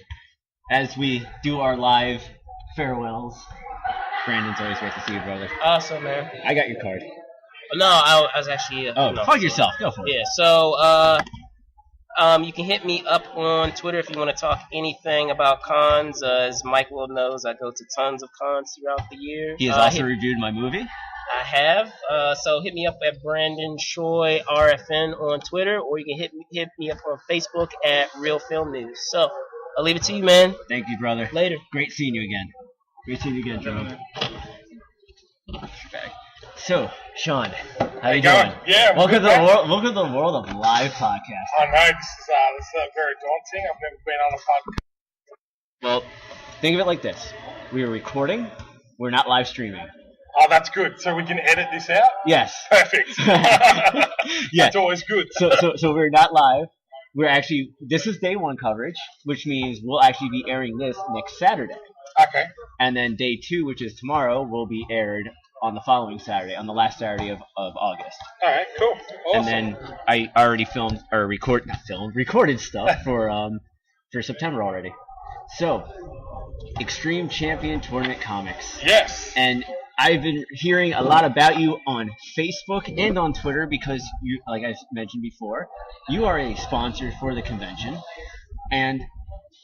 as we do our live farewells, Brandon's always great to see you, brother. Awesome, man. I got your card. No, I was actually. Oh, no. plug yourself. Go for it. Yeah, so you can hit me up on Twitter if you want to talk anything about cons. As Mike well knows, I go to tons of cons throughout the year. He has also reviewed my movie. I have. So hit me up at Brandon Choi RFN on Twitter, or you can hit me up on Facebook at Real Film News. So I'll leave it to you, man. Thank you, brother. Later. Great seeing you again. Great seeing you again, Jerome. So, Shaun, how you doing? Yeah. Welcome to the world of live podcast. I know this is very daunting. I've never been on a podcast. Well, think of it like this: we are recording. We're not live streaming. Oh, that's good. So we can edit this out. Yes. Perfect. Yeah. That's always good. So we're not live. We're actually, this is day one coverage, which means we'll actually be airing this next Saturday. Okay. And then day two, which is tomorrow, will be aired on the following Saturday, on the last Saturday of August. All right. Cool. Awesome. And then I already recorded stuff for September already. So, Xtreme Champion Tournament Comics. Yes. And I've been hearing a lot about you on Facebook and on Twitter because you, like I mentioned before, you are a sponsor for the convention, and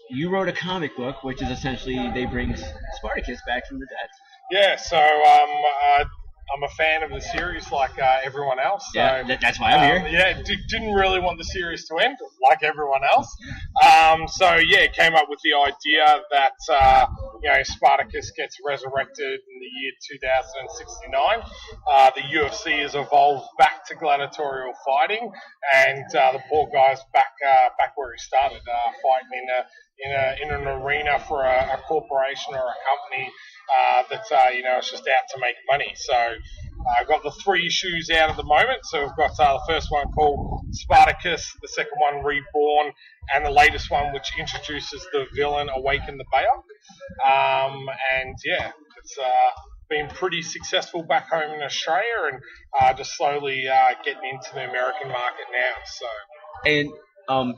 you wrote a comic book, which is essentially they bring Spartacus back from the dead. Yeah. So I'm a fan of the series, like everyone else. So, Yeah, that's why I'm here. Yeah, didn't really want the series to end, like everyone else. So yeah, came up with the idea that Spartacus gets resurrected in the year 2069. The UFC has evolved back to gladiatorial fighting, and the poor guy's back where he started, fighting in an arena for a corporation or a company that's it's just out to make money. So I've got the 3 issues out at the moment. So we've got the first one called Spartacus, the second one Reborn, and the latest one which introduces the villain Awaken the Bayok. And yeah, it's been pretty successul back home in Australia, and just slowly getting into the American market now. So. And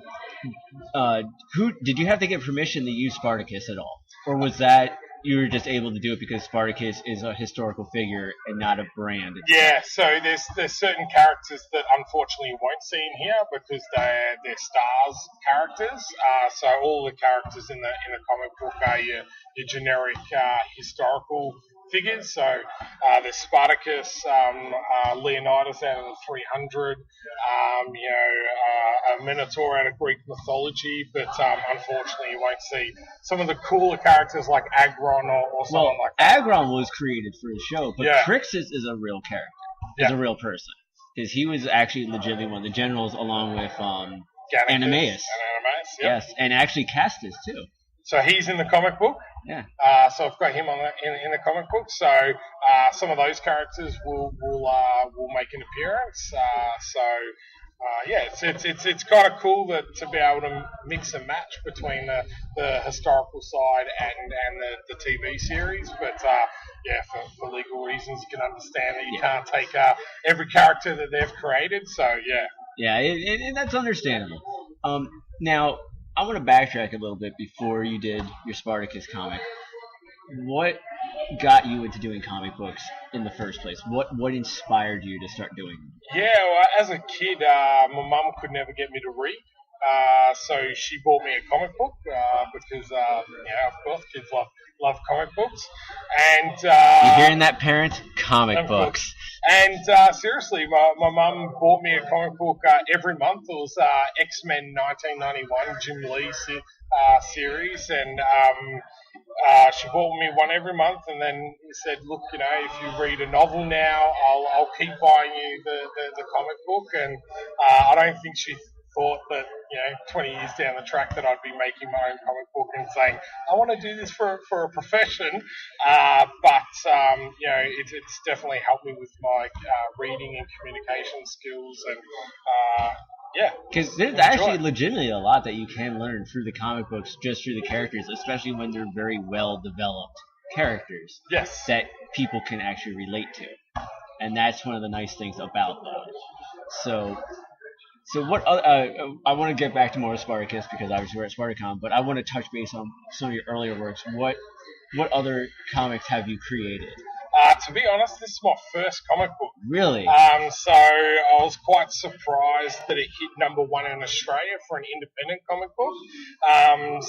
who did you have to get permission to use Spartacus at all, or was that you were just able to do it because Spartacus is a historical figure and not a brand? Yeah, so there's certain characters that unfortunately you won't see in here because they're stars characters. So all the characters in the comic book are your generic historical figures. So there's Spartacus, Leonidas out of the 300, a Minotaur out of Greek mythology, but unfortunately you won't see some of the cooler characters like Agron or someone like that. Agron was created for the show, but Crixus is a real character. He's a real person. Because he was actually legitimately one of the generals along with Animaeus. Yes, and actually Castus too. So he's in the comic book. Yeah. So I've got him in the comic book. So some of those characters will make an appearance. It's kind of cool to be able to mix and match between the historical side and the TV series. But for legal reasons, you can understand that you can't take every character that they've created. So yeah. Yeah, and that's understandable. Now, I want to backtrack a little bit before you did your Spartacus comic. What got you into doing comic books in the first place? What inspired you to start doing them? Yeah, well, as a kid, my mum could never get me to read. So she bought me a comic book because, of course, kids love comic books. And you hearing that, parents? Comic books. And seriously, my mum bought me a comic book every month. It was X-Men 1991 Jim Lee series, and she bought me one every month, and then said, "Look, if you read a novel now, I'll keep buying you the comic book." And I don't think she thought that 20 years down the track that I'd be making my own comic book and saying I want to do this for a profession, but it's definitely helped me with my reading and communication skills, and because there's actually legitimately a lot that you can learn through the comic books just through the characters, especially when they're very well developed characters that people can actually relate to, and that's one of the nice things about those. So what? I want to get back to more Spartacus because obviously we're at SpartaCon, but I want to touch base on some of your earlier works. What other comics have you created? To be honest, this is my first comic book. Really? So I was quite surprised that it hit #1 in Australia for an independent comic book. It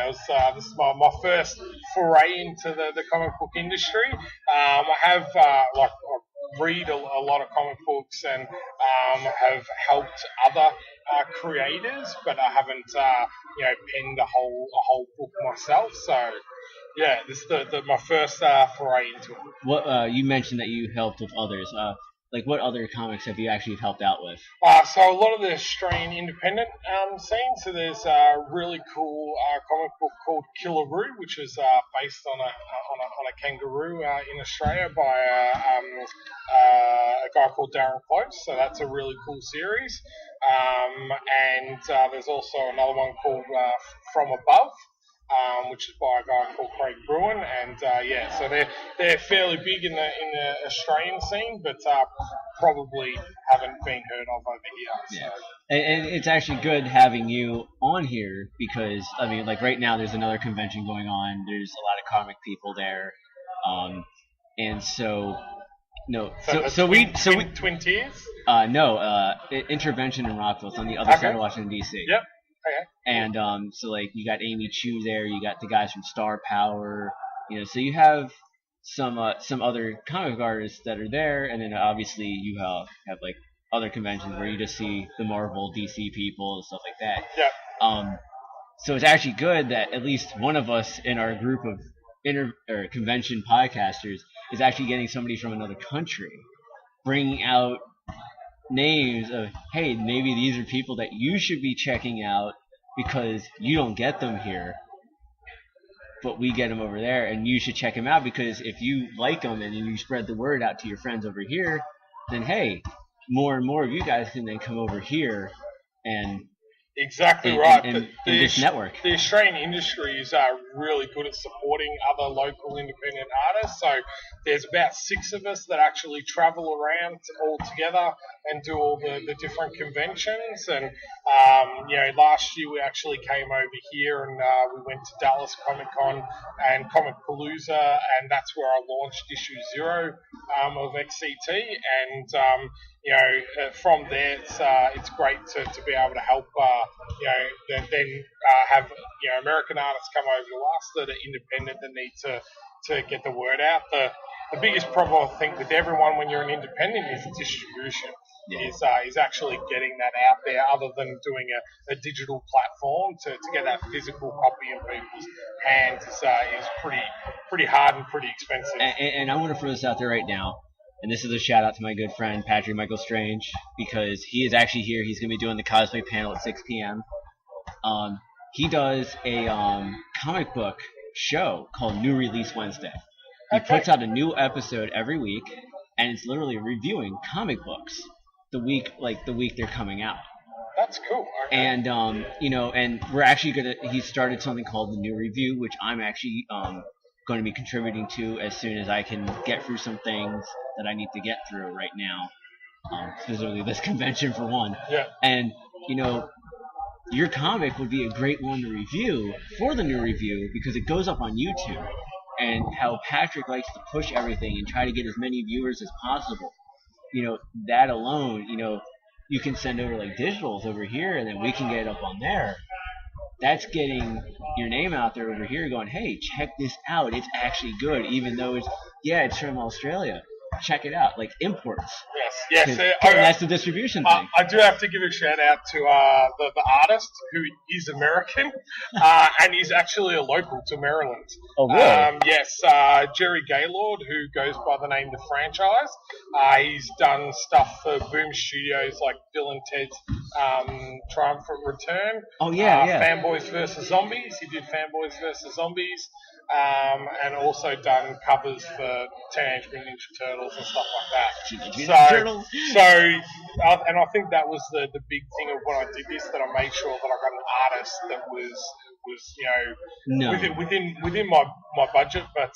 was this is my first foray into the comic book industry. I have read a lot of comic books and have helped other creators, but I haven't penned a whole book myself. So yeah, this is my first foray into it. What you mentioned that you helped with others. What other comics have you actually helped out with? So a lot of the Australian independent scene. So there's a really cool comic book called Killaroo, which is based on a kangaroo in Australia by a guy called Darren Close. So that's a really cool series. And there's also another one called From Above, which is by a guy called Craig Bruin, and so they're fairly big in the Australian scene, but probably haven't been heard of over here. So. And it's actually good having you on here because right now there's another convention going on. There's a lot of comic people there, and so Twin Tiers. Intervention in Rockville. It's on the other side of Washington D.C. Yep. Okay. And you got Amy Chu there, you got the guys from Star Power, so you have some other comic artists that are there, and then obviously you have other conventions where you just see the Marvel, DC people and stuff like that. Yeah. So it's actually good that at least one of us in our group of convention podcasters is actually getting somebody from another country, bringing out names of, hey, maybe these are people that you should be checking out because you don't get them here, but we get them over there, and you should check them out because if you like them and you spread the word out to your friends over here, then hey, more and more of you guys can then come over here and exactly right. And this network. The Australian industry is really good at supporting other local independent artists. So there's about 6 of us that actually travel around all together and do all the different conventions. And last year we actually came over here and we went to Dallas Comic Con and Comic Palooza, and that's where I launched issue 0 of XCT. And from there, it's great to be able to help, have American artists come over to us that are independent that need to to get the word out. The biggest problem I think with everyone when you're an independent is distribution. Is actually getting that out there, other than doing a digital platform to get that physical copy in people's hands is pretty hard and pretty expensive. And I want to throw this out there right now. And this is a shout out to my good friend Patrick Michael Strange, because he is actually here. He's going to be doing the cosplay panel at 6 p.m. He does a comic book show called New Release Wednesday. He puts out a new episode every week, and it's literally reviewing comic books the week they're coming out. That's cool. Okay. And and we're actually he started something called the New Review, which I'm actually going to be contributing to as soon as I can get through some things that I need to get through right now, specifically this convention for one. Yeah. And your comic would be a great one to review for the New Review, because it goes up on YouTube, and how Patrick likes to push everything and try to get as many viewers as possible. That alone, you can send over like digitals over here, and then we can get it up on there. That's getting your name out there over here, going, hey, check this out. It's actually good, even though it's from Australia. Check it out, like imports. Yes. That's the distribution thing. I do have to give a shout out to the artist, who is American, and he's actually a local to Maryland. Oh, really? Yes, Jerry Gaylord, who goes by the name The Franchise. He's done stuff for Boom Studios like Bill and Ted's Triumphant Return. Oh, yeah. Fanboys vs. Zombies. He did Fanboys vs. Zombies. And also done covers for Teenage Mutant Ninja Turtles and stuff like that. And I think that was the big thing of when I did this, that I made sure that I got an artist that was within my budget, but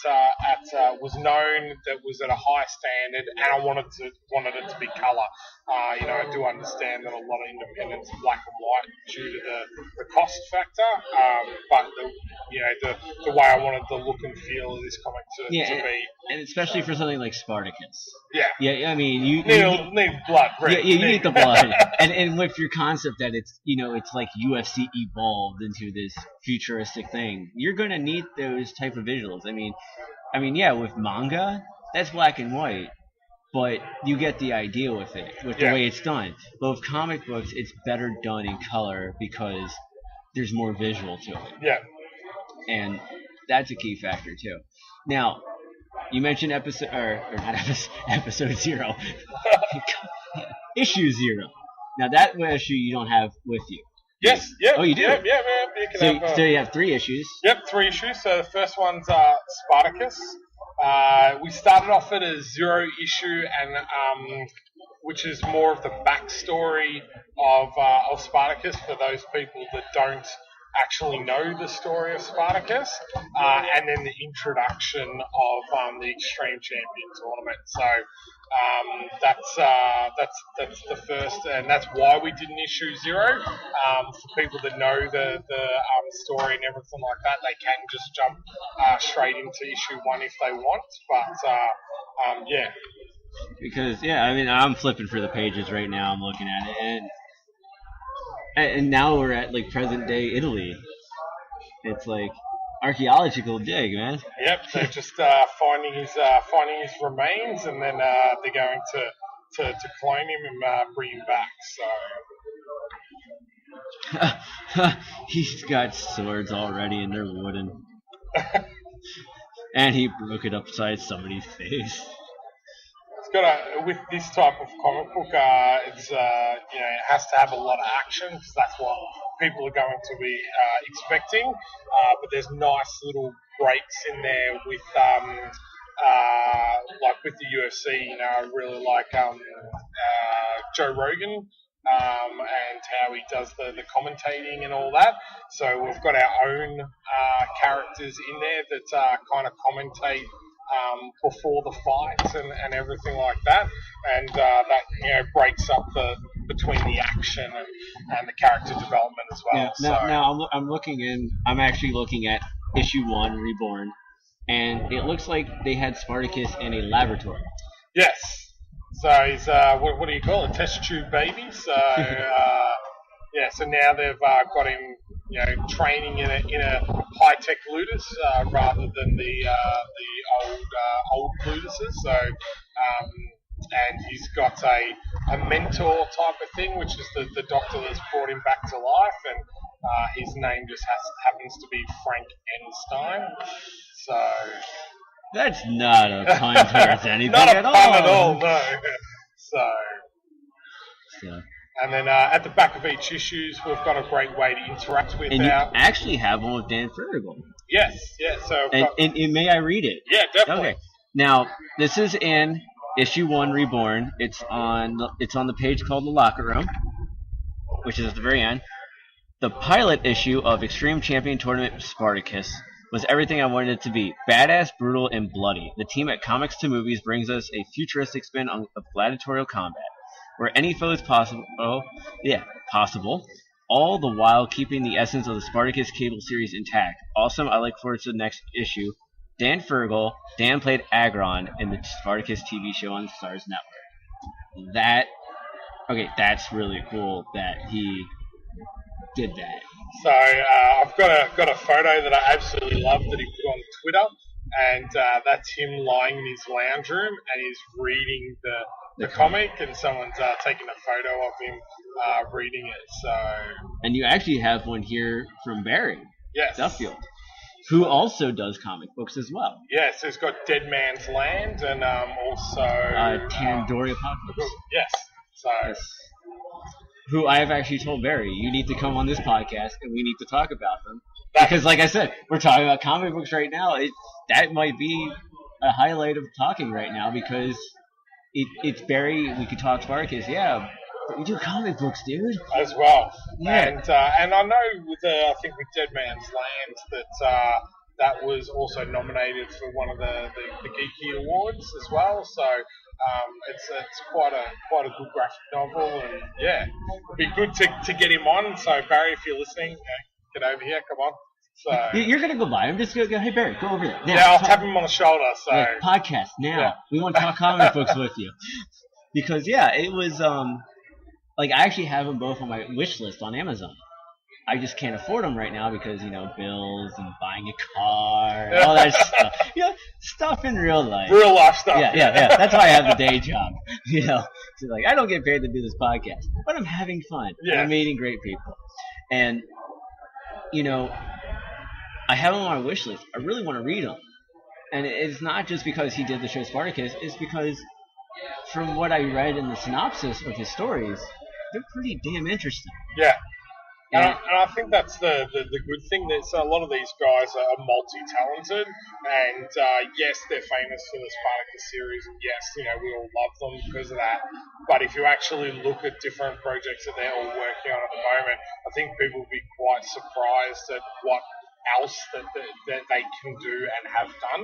was known, that was at a high standard, and I wanted it to be colour. I do understand that a lot of independents are black and white due to the cost factor, but the way I wanted the look and feel of this comic to be. And especially for something like Spartacus. Yeah. Yeah, I mean, you need blood. Right? Yeah, you need the blood. and with your concept that it's like UFC evolved into this futuristic thing, you're gonna need those type of visuals. I mean, with manga, that's black and white, but you get the idea with it, with the way it's done. But with comic books, it's better done in color because there's more visual to it. Yeah. And that's a key factor too. Now, you mentioned episode 0, issue 0. Now that issue you don't have with you. Yes. Yeah. Oh, you do. Yeah. So you have 3 issues. Yep, 3 issues. So the first one's Spartacus. We started off at a 0 issue, and which is more of the backstory of Spartacus for those people that don't actually know the story of Spartacus, and then the introduction of the Xtreme Champion tournament. So that's the first, and that's why we did an issue 0. For people that know the story and everything like that, they can just jump straight into issue 1 if they want. But yeah. Because I'm flipping through the pages right now. I'm looking at it, and now we're at like present day Italy. It's like archaeological dig, man. Yep, they're just finding his remains, and then they're going to clone him and bring him back. So he's got swords already, and they're wooden. And he broke it upside somebody's face. With this type of comic book, it's it has to have a lot of action, because that's what people are going to be expecting. But there's nice little breaks in there with like with the UFC. I really like Joe Rogan. And how he does the commentating and all that. So we've got our own characters in there that kind of commentate before the fights and everything like that, and that breaks up between the action and the character development as well. Yeah. Now I'm actually looking at issue 1, Reborn, and it looks like they had Spartacus in a laboratory. Yes. So he's what do you call it? Test tube baby. So so now they've got him training in a high tech ludus rather than the old luduses. So and he's got a mentor type of thing, which is the doctor that's brought him back to life, and his name just happens to be Frank Enstein. So That's not a pun towards anything not a at pun all. at all, no. So. So. And then at the back of each issues, we've got a great way to interact with And you our... actually have one with Dan Fergal. Yes, yeah. So And may I read it? yeah, definitely. Okay. Now, this is in issue 1, Reborn. It's on the page called The Locker Room, which is at the very end. The pilot issue of Xtreme Champion Tournament Spartacus was everything I wanted it to be. Badass, brutal, and bloody. The team at Comics to Movies brings us a futuristic spin of gladiatorial combat, where any foe is possible, all the while keeping the essence of the Spartacus cable series intact. Awesome, I look forward to the next issue. Dan Fergal. Dan played Agron in the Spartacus TV show on the Stars Network. That's really cool that he did that. So I've got a photo that I absolutely love that he put on Twitter, and that's him lying in his lounge room, and he's reading the comic, and someone's taking a photo of him reading it. So. And you actually have one here from Barry. Yes. Duffield, who also does comic books as well. Yes, he's got Dead Man's Land and also... Tandoori Apocalypse. Yes. So... Yes. Who I have actually told Barry, you need to come on this podcast and we need to talk about them. Because like I said, we're talking about comic books right now. That might be a highlight of talking right now because it's Barry, we could talk Spartacus, yeah. But we do comic books, dude. As well. Yeah. And I know I think with Dead Man's Land that was also nominated for one of the Geeky Awards as well. So it's quite a good graphic novel, and yeah, it'd be good to get him on. So Barry, if you're listening, get over here. Come on. So you're gonna go by him. Just go. Hey Barry, go over there. Now, yeah, I'll tap him on the shoulder. So podcast now. Yeah. We want to talk comic books with you because it was I actually have them both on my wish list on Amazon. I just can't afford them right now because, bills and buying a car and all that stuff. Stuff in real life. Real life stuff. Yeah. That's why I have the day job. So I don't get paid to do this podcast, but I'm having fun. Yeah. I'm meeting great people. And, I have them on my wish list. I really want to read them. And it's not just because he did the show Spartacus. It's because from what I read in the synopsis of his stories, they're pretty damn interesting. Yeah. And I think that's the good thing. That a lot of these guys are multi-talented, and yes, they're famous for the Spartacus series, and yes, we all love them because of that. But if you actually look at different projects that they're all working on at the moment, I think people will be quite surprised at what else that they can do and have done.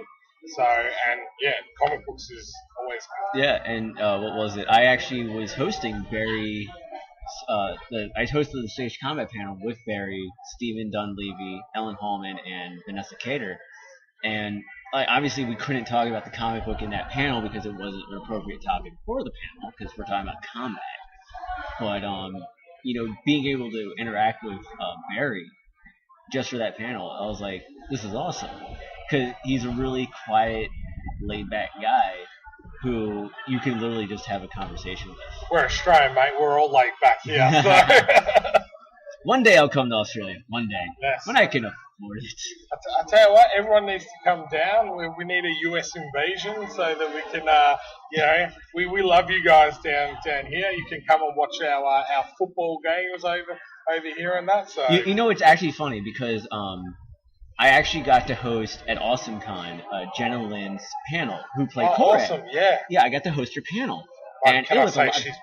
So, and yeah, comic books is always good. Yeah, and what was it? I actually was hosting Barry. I hosted the Stage Combat panel with Barry, Stephen Dunleavy, Ellen Hallman, and Vanessa Cater. And obviously we couldn't talk about the comic book in that panel because it wasn't an appropriate topic for the panel because we're talking about combat. But, being able to interact with Barry just for that panel, I was like, this is awesome. Because he's a really quiet, laid-back guy who you can literally just have a conversation with. We're Australian, mate. We're all laid back here. So. One day I'll come to Australia. One day. Yes. When I can afford it. I tell you what, everyone needs to come down. We need a US invasion so that we can, we love you guys down here. You can come and watch our football games over here and that. So it's actually funny because I actually got to host at AwesomeCon Jenna Lynn's panel, who played Paulet. Awesome, yeah. Yeah, I got to host her panel. And it was she's beautiful.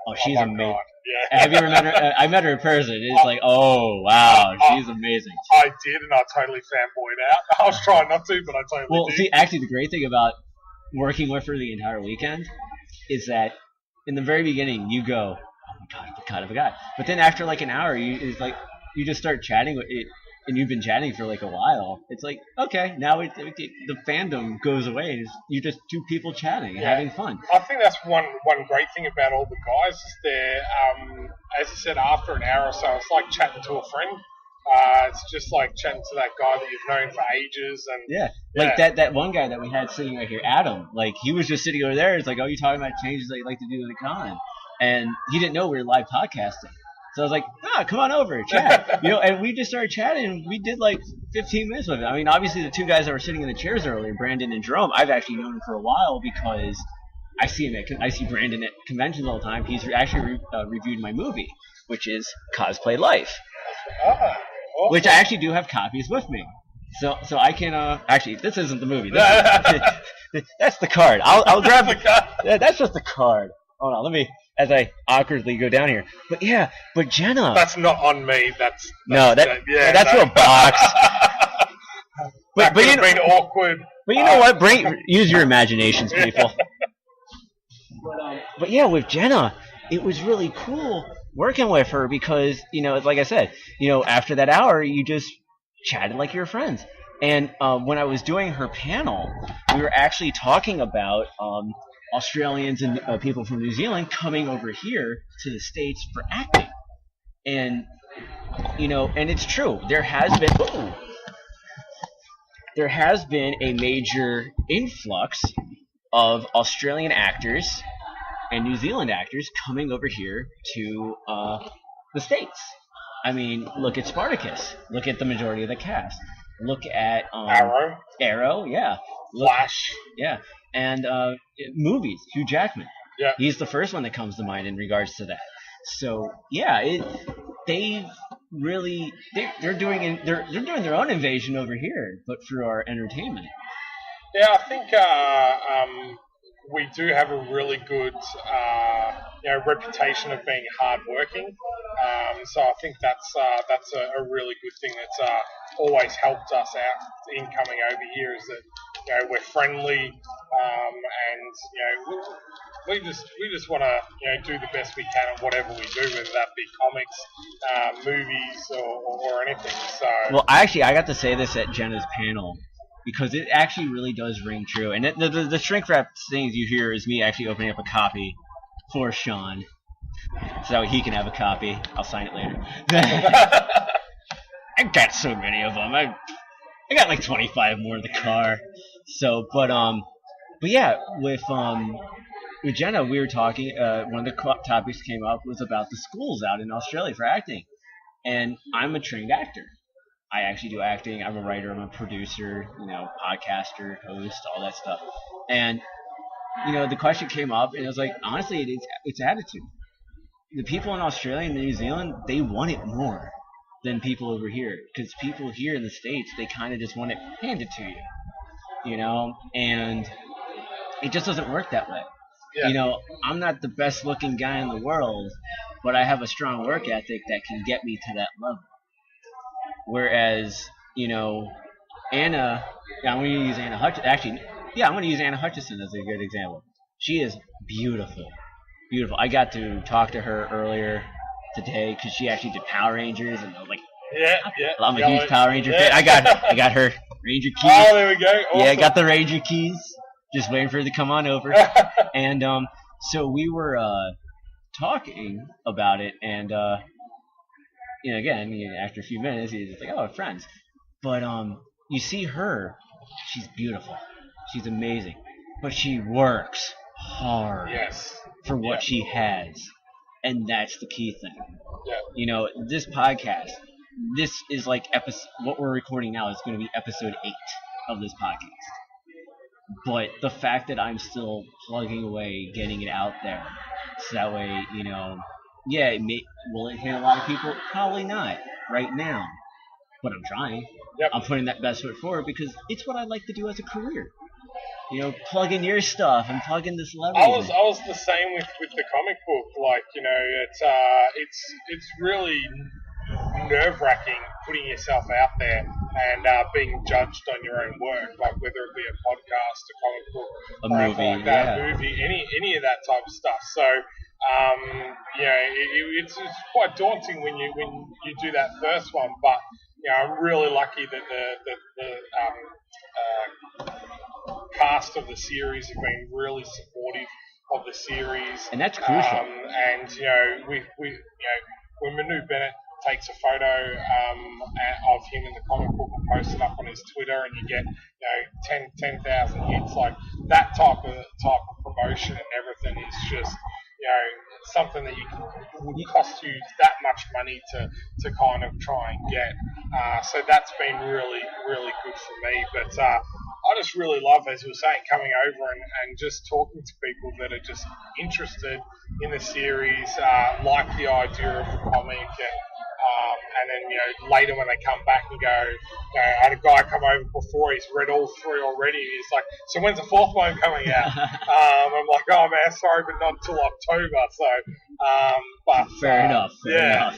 Oh, she's amazing. God. Yeah. Have you ever met her? I met her in person. It's like, oh, wow, she's amazing. I did, and I totally fanboyed out. I was trying not to, but I totally did. Well, see, actually, the great thing about working with her the entire weekend is that in the very beginning, you go, oh, my God, what kind of a guy. But then after like an hour, you just start chatting with it. And you've been chatting for like a while. It's like, okay, now the fandom goes away. You're just two people chatting and having fun. I think that's one great thing about all the guys is they're, as you said, after an hour or so, it's like chatting to a friend. It's just like chatting to that guy that you've known for ages, and Yeah, like that one guy that we had sitting right here, Adam. Like he was just sitting over there. It's like, oh, you talking about changes that you like to do to the con, and he didn't know we were live podcasting. So I was like, come on over, chat. And we just started chatting. And we did like 15 minutes with it. I mean, obviously the two guys that were sitting in the chairs earlier, Brandon and Jerome, I've actually known him for a while because I see Brandon at conventions all the time. He's actually reviewed my movie, which is Cosplay Life. awesome. Which I actually do have copies with me. So I can actually, this isn't the movie. That's the card. I'll grab the card. That's just the card. Hold on, let me, as I awkwardly go down here. But Jenna. That's not on me. That's that's a box. but could have been awkward. But you know what? Use your imaginations, people. But yeah, with Jenna, it was really cool working with her because, like I said, after that hour, you just chatted like you were friends. And when I was doing her panel, we were actually talking about Australians and people from New Zealand coming over here to the States for acting. And, and it's true. There has been a major influx of Australian actors and New Zealand actors coming over here to the States. I mean, look at Spartacus. Look at the majority of the cast. Look at Arrow, yeah. Flash. Yeah. And movies, Hugh Jackman. Yeah. He's the first one that comes to mind in regards to that. So, yeah, they're doing their own invasion over here, but for our entertainment. Yeah, I think we do have a really good reputation of being hardworking. So I think that's a really good thing that's always helped us out in coming over here, is that we're friendly, and we just want to do the best we can at whatever we do, whether that be comics, movies, or anything. So well, I got to say this at Jenna's panel, because it actually really does ring true. And the shrink wrap things you hear is me actually opening up a copy for Shaun, so he can have a copy. I'll sign it later. I got so many of them. I got like 25 more in the car. So, but yeah, with Jenna, we were talking. One of the topics came up was about the schools out in Australia for acting, and I'm a trained actor. I actually do acting. I'm a writer. I'm a producer. Podcaster, host, all that stuff. And the question came up, and it was like, honestly, it's attitude. The people in Australia and New Zealand, they want it more than people over here, because people here in the States, they kind of just want it handed to you, and it just doesn't work that way. Yeah. I'm not the best looking guy in the world, but I have a strong work ethic that can get me to that level. Whereas, Anna, I'm going to use Anna Hutchison. Actually, yeah, I'm going to use Anna Hutchison as a good example. She is beautiful. Beautiful. I got to talk to her earlier today because she actually did Power Rangers, and I was like, I'm a huge Power Ranger fan. I got her Ranger keys. Oh, there we go. Awesome. Yeah, I got the Ranger keys. Just waiting for her to come on over. And so we were talking about it, and again, after a few minutes, he's just like, oh, we're friends. But you see her, she's beautiful. She's amazing. But she works hard for what she has. And that's the key thing. Yeah. This podcast, this is like what we're recording now is going to be episode 8 of this podcast. But the fact that I'm still plugging away, getting it out there, so that way, will it hit a lot of people? Probably not right now. But I'm trying. Yep. I'm putting that best foot forward because it's what I like to do as a career. Plug in your stuff and plug in this level. I was the same with the comic book. Like, it's really nerve-wracking putting yourself out there and being judged on your own work, like whether it be a podcast, a comic book, a movie, a movie, any of that type of stuff. So, it's quite daunting when you do that first one. But I'm really lucky that the cast of the series have been really supportive of the series, and that's crucial. And when Manu Bennett takes a photo of him in the comic book and posts it up on his Twitter, and you get 10,000 hits. Like that type of promotion and everything is just something that would cost you that much money to kind of try and get. So that's been really, really good for me. But I just really love, as you were saying, coming over and just talking to people that are just interested in the series, like the idea of the comic, and then later when they come back and go, I had a guy come over before, he's read all 3 already. He's like, so when's the 4th one coming out? I'm like, oh man, sorry, but not until October. So, but fair enough. Yeah.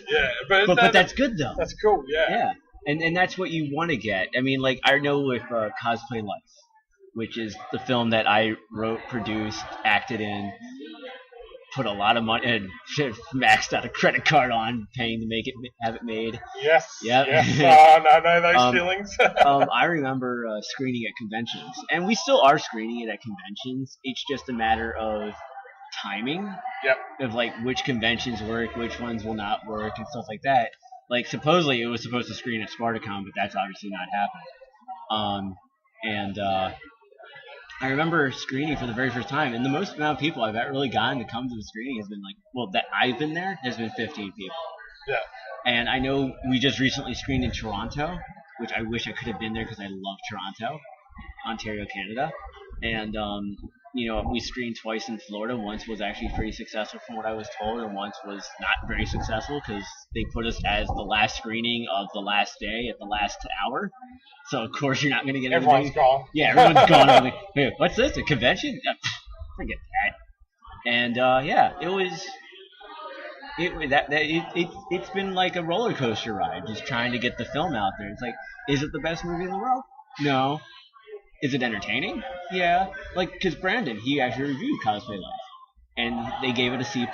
But that's good though. That's cool. Yeah. Yeah. And that's what you want to get. I mean, like, I know with Cosplay Life, which is the film that I wrote, produced, acted in, put a lot of money and maxed out a credit card on paying to have it made. Yes. Yep. Yes. I know those feelings. I remember screening at conventions, and we still are screening it at conventions. It's just a matter of timing. Yep. Of like which conventions work, which ones will not work, and stuff like that. Like, supposedly it was supposed to screen at SpartaCon, but that's obviously not happening. I remember screening for the very first time, and the most amount of people I've ever really gotten to come to the screening has been that I've been there, has been 15 people. Yeah. And I know we just recently screened in Toronto, which I wish I could have been there because I love Toronto, Ontario, Canada. And, we screened twice in Florida. Once was actually pretty successful from what I was told, and once was not very successful because they put us as the last screening of the last day at the last hour. So, of course, you're not going to get everyone's everybody. gone. Yeah, everyone's gone. I'm like, hey, what's this, a convention? Forget that. And, it was... It's been like a roller coaster ride, just trying to get the film out there. It's like, is it the best movie in the world? No. Is it entertaining? Yeah. Like, because Brandon, he actually reviewed Cosplay Life, and they gave it a C+,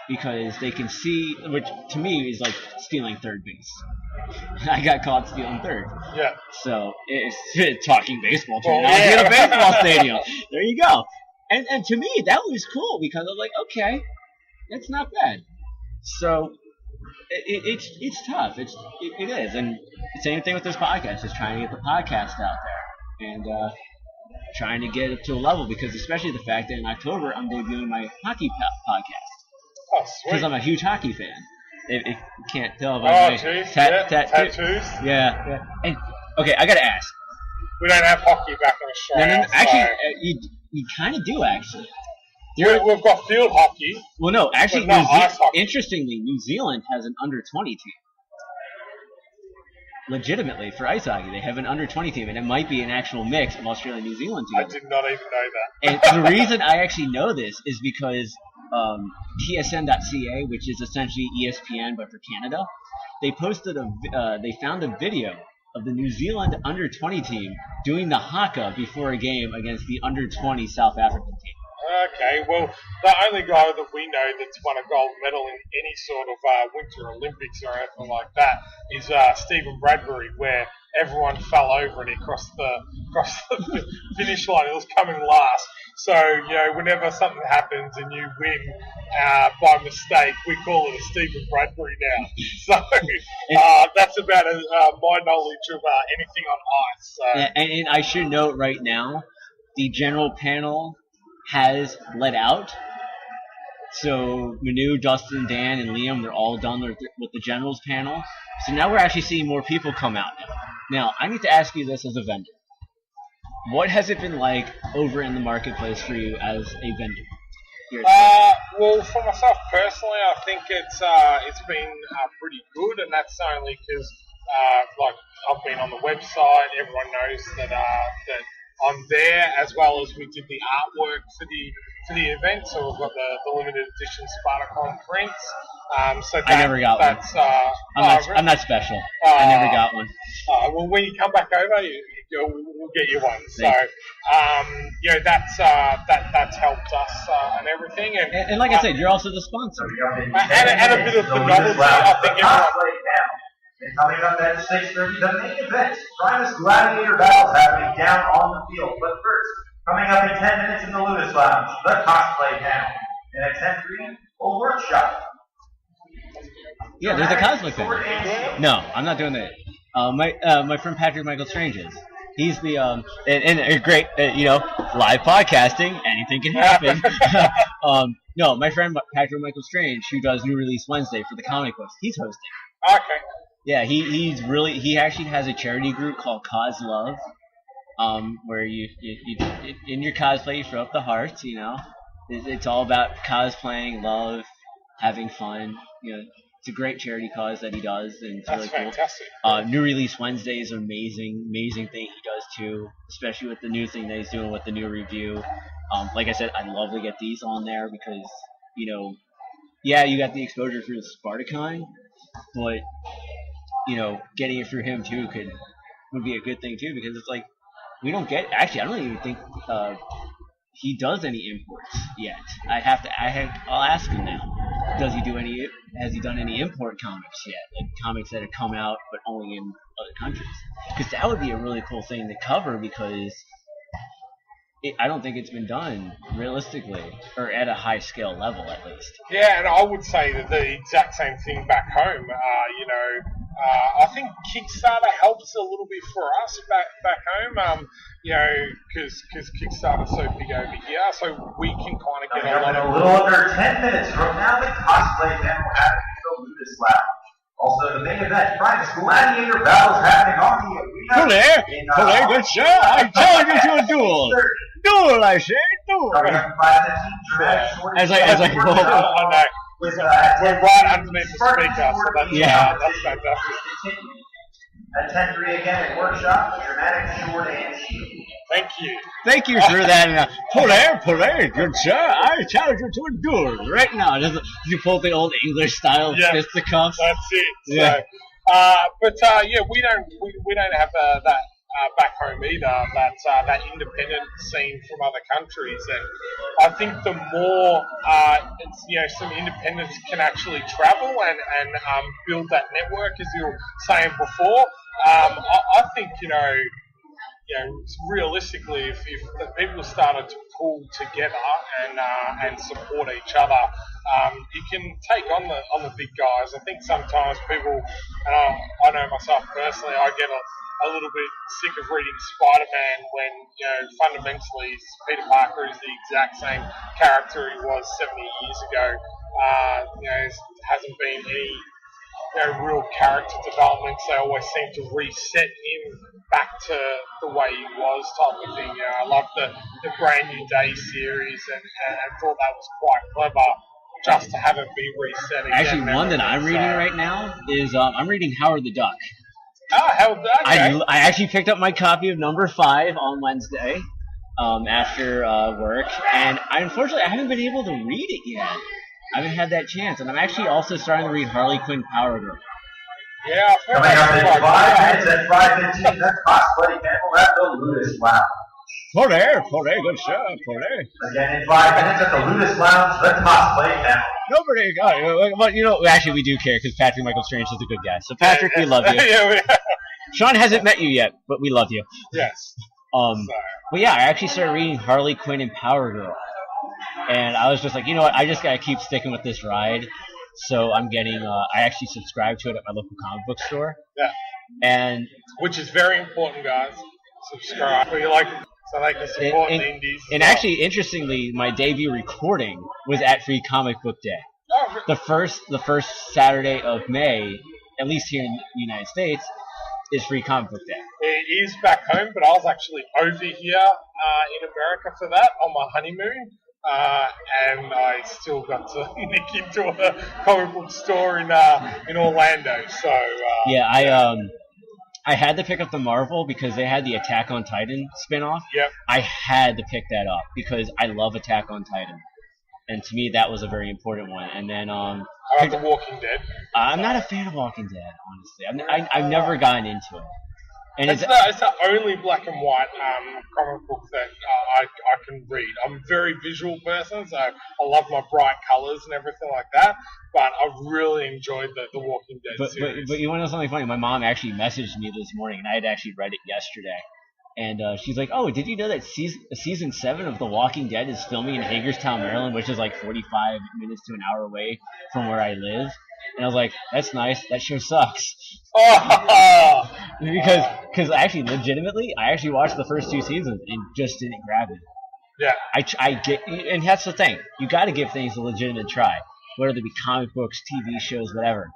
because they can see, which to me is like stealing third base. I got caught stealing third. Yeah. So, it's talking baseball term. Well, I was yeah. in a baseball stadium. There you go. And to me, that was cool, because I was like, okay, that's not bad. So, it's tough. It is. And same thing with this podcast, is trying to get the podcast out there. And trying to get it to a level, because especially the fact that in October I'm debuting my hockey podcast. Oh, sweet. Because I'm a huge hockey fan. If you can't tell by my tattoos. Yeah. And okay, I gotta ask. We don't have hockey back in Australia. No. Actually, you kind of do actually. We've got field hockey. Well, no, actually, but not ice hockey. Interestingly, New Zealand has an under-20 team. Legitimately, for ice hockey, they have an under-20 team, and it might be an actual mix of Australia and New Zealand teams. I did not even know that. And the reason I actually know this is because TSN.ca, which is essentially ESPN but for Canada, they found a video of the New Zealand under-20 team doing the haka before a game against the under-20 South African team. Okay, well, the only guy that we know that's won a gold medal in any sort of Winter Olympics or anything like that is Stephen Bradbury, where everyone fell over and he crossed the finish line. It was coming last. So, whenever something happens and you win by mistake, we call it a Stephen Bradbury now. So, that's about my knowledge of anything on ice. So. And I should note right now, the general panel has let out. So Manu, Dustin, Dan, and Liam, they're all done with the generals panel. So now we're actually seeing more people come out now. Now, I need to ask you this as a vendor. What has it been like over in the marketplace for you as a vendor? Well, for myself personally, I think it's been pretty good, and that's only because I've been on the website. Everyone knows that I'm there, as well as we did the artwork for the event. So we've got the limited edition SpartaCon prints. I never got one. I'm not special. I never got one. Well, when you come back over, we'll get you one. So that's helped us and everything. And like I said, you're also the sponsor. And a bit of the novelty. I think everyone. And coming up at 6:30, the main event, Primus Gladiator battles happening down on the field. But first, coming up in 10 minutes in the Ludus Lounge, the cosplay panel. And at 10:03, a workshop. Yeah, there's a cosmic thing. No, I'm not doing that. My friend Patrick Michael Strange is. He's the and a great live podcasting. Anything can happen. No, my friend Patrick Michael Strange, who does New Release Wednesday for the comic books, he's hosting. Okay. Yeah, he actually has a charity group called Cause Love, where you in your cosplay you throw up the hearts. It's all about cosplaying, love, having fun. It's a great charity cause that he does, and it's really cool. Fantastic. New Release Wednesday is an amazing thing he does too, especially with the new thing that he's doing with the new review. Like I said, I'd love to get these on there because, yeah, you got the exposure through the SpartaCon, but, getting it through him too would be a good thing too, because it's like, I don't even think he does any imports yet. I'll ask him now. Has he done any import comics yet? Like comics that have come out but only in other countries? Because that would be a really cool thing to cover, because I don't think it's been done realistically, or at a high scale level at least. Yeah, and I would say that the exact same thing back home. I think Kickstarter helps a little bit for us back home. Because Kickstarter's so big over here, so we can kind of get a little under 10 minutes from now, the cosplay event will happen in the Lucas Lounge. Also, the main event, Primus Gladiator battles happening on the arena. Paulet, good shot. I challenge you to a duel. Duel, I say, duel. As I roll. We're right underneath the speaker, so that's fantastic. At 10:03 again at Workshop, dramatic sword and shield. Thank you for that. Paulet, good shot. I challenge you to a duel right now. Does you pull the old English style fisticuffs? That's it. Yeah. We don't have that back home either. That independent scene from other countries, and I think the more some independents can actually travel and build that network, as you were saying before. I think realistically, if the people started to pull together and support each other, you can take on the big guys. I think sometimes people, and I know myself personally, I get a little bit sick of reading Spider-Man when fundamentally Peter Parker is the exact same character he was 70 years ago. There hasn't been any real character development. They always seem to reset him back to the way he was, type of thing. I love the Brand New Day series and thought that was quite clever, just to have it be reset again. Actually, one that I'm reading right now is I'm reading Howard the Duck. Oh, Howard the Duck. Okay. I actually picked up my copy of number 5 on Wednesday after work, and unfortunately I haven't been able to read it yet. I haven't had that chance, and I'm actually also starting to read Harley Quinn Power Girl. Yeah, coming up in 5 minutes at 5:15, the cosplay panel at the Ludus Lounge. Paulet, good shot, Paulet. Again in 5 minutes at the Ludus Lounge, the cosplay panel. Nobody got it. But actually we do care because Patrick Michael Strange is a good guy. So Patrick, we love you. Shaun hasn't met you yet, but we love you. Yes. But yeah, I actually started reading Harley Quinn and Power Girl. And I was just like, you know what, I just gotta keep sticking with this ride. So I'm getting, I actually subscribe to it at my local comic book store. Yeah. And which is very important, guys. Subscribe. So they can support the indies. And actually, interestingly, my debut recording was at Free Comic Book Day. Oh, really? The first Saturday of May, at least here in the United States, is Free Comic Book Day. It is back home, but I was actually over here in America for that on my honeymoon. And I still got to nick into a comic book store in Orlando. So I had to pick up the Marvel because they had the Attack on Titan spinoff. Yep. I had to pick that up because I love Attack on Titan, and to me that was a very important one. And then how about The Walking Dead? I'm not a fan of Walking Dead, honestly. I've never gotten into it. And it's the only black and white comic book that I can read. I'm a very visual person, so I love my bright colours and everything like that. But I really enjoyed the Walking Dead series. But you want to know something funny? My mom actually messaged me this morning, and I had actually read it yesterday. And she's like, "Oh, did you know that season 7 of The Walking Dead is filming in Hagerstown, Maryland, which is like 45 minutes to an hour away from where I live?" And I was like, "That's nice. That show sucks." because actually, legitimately, I actually watched the first 2 seasons and just didn't grab it. Yeah. I get, and that's the thing. You got to give things a legitimate try, whether they be comic books, TV shows, whatever.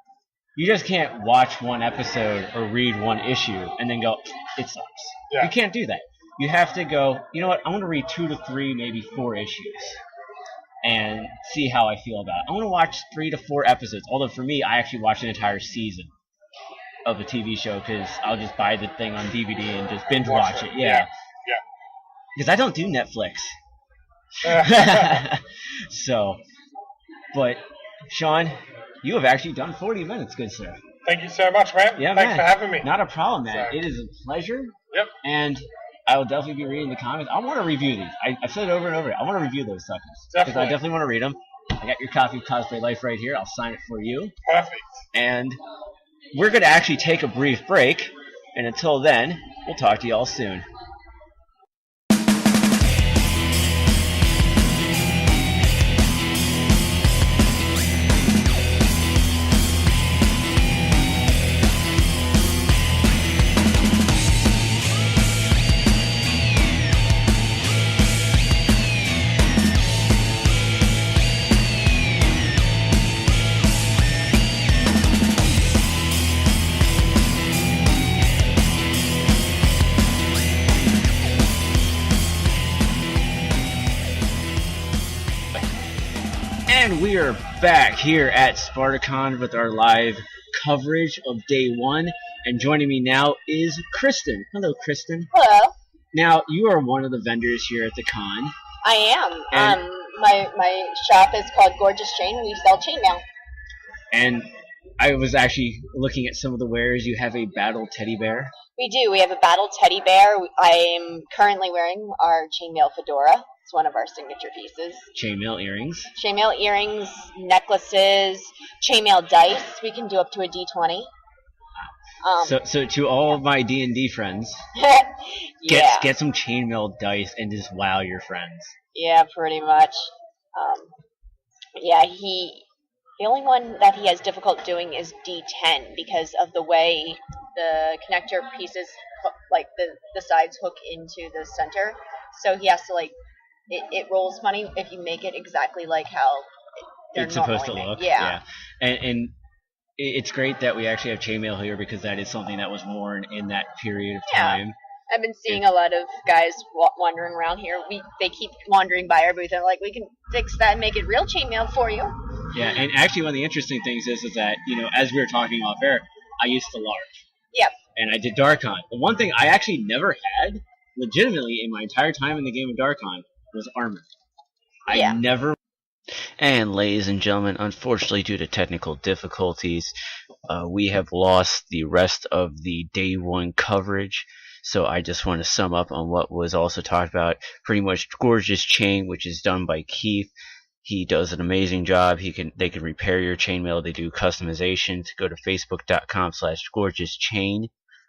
You just can't watch one episode or read one issue and then go, "It sucks." Yeah. You can't do that. You have to go, "You know what? I want to read 2 to 3, maybe 4 issues and see how I feel about it. I want to watch 3 to 4 episodes." Although for me, I actually watch an entire season of a TV show because I'll just buy the thing on DVD and just binge watch it. Yeah. Because I don't do Netflix. So, but Shaun, you have actually done 40 minutes, good sir. Thank you so much, man. Yeah, Thanks man. for having me. Not a problem, man. So. It is a pleasure. Yep. And I will definitely be reading the comics. I want to review these. I've said it over and over. I want to review those suckers. Because I definitely want to read them. I got your copy of Cosplay Life right here. I'll sign it for you. Perfect. And we're going to actually take a brief break. And until then, we'll talk to you all soon. And we are back here at SpartaCon with our live coverage of day 1. And joining me now is Kristen. Hello, Kristen. Hello. Now, you are one of the vendors here at the con. I am. And- My shop is called Gorgeous Chain. We sell chainmail. And I was actually looking at some of the wares. You have a battle teddy bear. We do. We have a battle teddy bear. I am currently wearing our chainmail fedora. It's one of our signature pieces. Chainmail earrings. Chainmail earrings, necklaces, chainmail dice. We can do up to a D20. So to all of my D&D friends, Yeah. get some chainmail dice and just wow your friends. Yeah, pretty much. The only one that he has difficult doing is D10 because of the way the connector pieces, like the sides hook into the center. So he has to it rolls funny if you make it exactly like how It's supposed to normally look. made. Yeah. And it's great that we actually have chainmail here because that is something that was worn in that period of time. I've been seeing a lot of guys wandering around here. They keep wandering by our booth and like, "We can fix that and make it real chainmail for you." Yeah, and actually one of the interesting things is that, as we were talking off air, I used to LARP. Yep. And I did Darkon. The one thing I actually never had, legitimately, in my entire time in the game of Darkon, was armor. Yeah. I never... And ladies and gentlemen, unfortunately due to technical difficulties, we have lost the rest of the day 1 coverage. So I just want to sum up on what was also talked about. Pretty much Gorgeous Chain, which is done by Keith. He does an amazing job. They can repair your chainmail. They do customizations. Go to facebook.com/gorgeouschain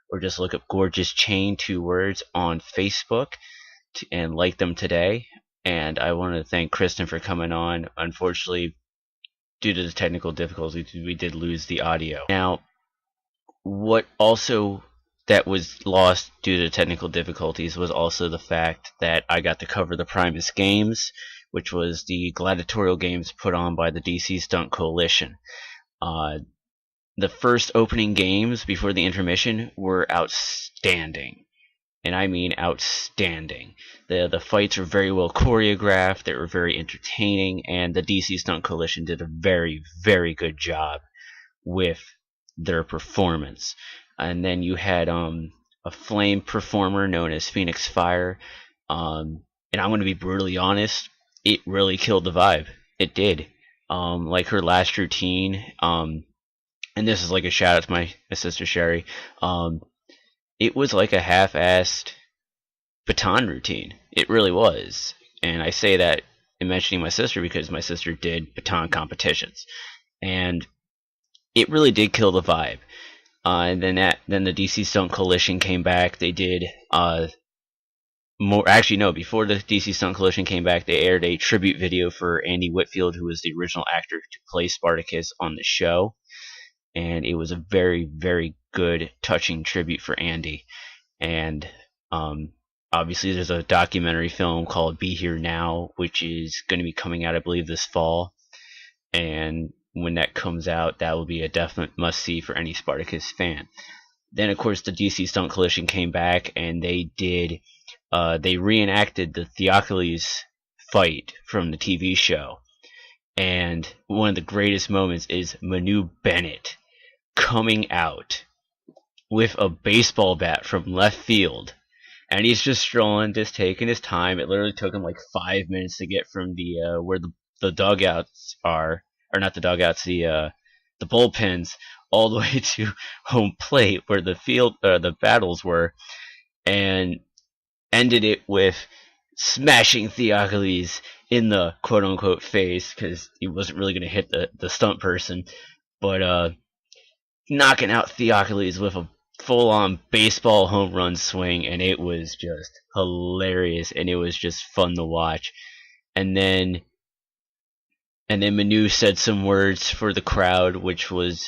or just look up Gorgeous Chain, 2 words, on Facebook and like them today. And I want to thank Kristen for coming on. Unfortunately, due to the technical difficulties, we did lose the audio. Now, what also that was lost due to technical difficulties was also the fact that I got to cover the Primus Games, which was the gladiatorial games put on by the DC Stunt Coalition. The first opening games before the intermission were outstanding. And I mean outstanding. The fights were very well choreographed, they were very entertaining, and the DC Stunt Coalition did a very, very good job with their performance. And then you had a flame performer known as Phoenix Fire. And I'm going to be brutally honest, it really killed the vibe. It did. Like her last routine, and this is like a shout out to my sister Sherry, it was like a half-assed baton routine. It really was. And I say that in mentioning my sister because my sister did baton competitions. And it really did kill the vibe. And then the DC Stunt Coalition came back. They did before the DC Stunt Collision came back, they aired a tribute video for Andy Whitfield, who was the original actor to play Spartacus on the show. And it was a very, very good, touching tribute for Andy. And obviously there's a documentary film called Be Here Now, which is going to be coming out, I believe, this fall. And when that comes out, that will be a definite must-see for any Spartacus fan. Then, of course, the DC Stunt Collision came back, and they reenacted the Theophilus fight from the TV show. And one of the greatest moments is Manu Bennett coming out with a baseball bat from left field. And he's just strolling, just taking his time. It literally took him like 5 minutes to get from the where the dugouts are, or not the dugouts, the bullpens, all the way to home plate where the battles were, and ended it with smashing Theophilus in the quote-unquote face, because he wasn't really going to hit the stunt person, but knocking out Theophilus with a full-on baseball home run swing, and it was just hilarious, and it was just fun to watch. And then Manu said some words for the crowd, which was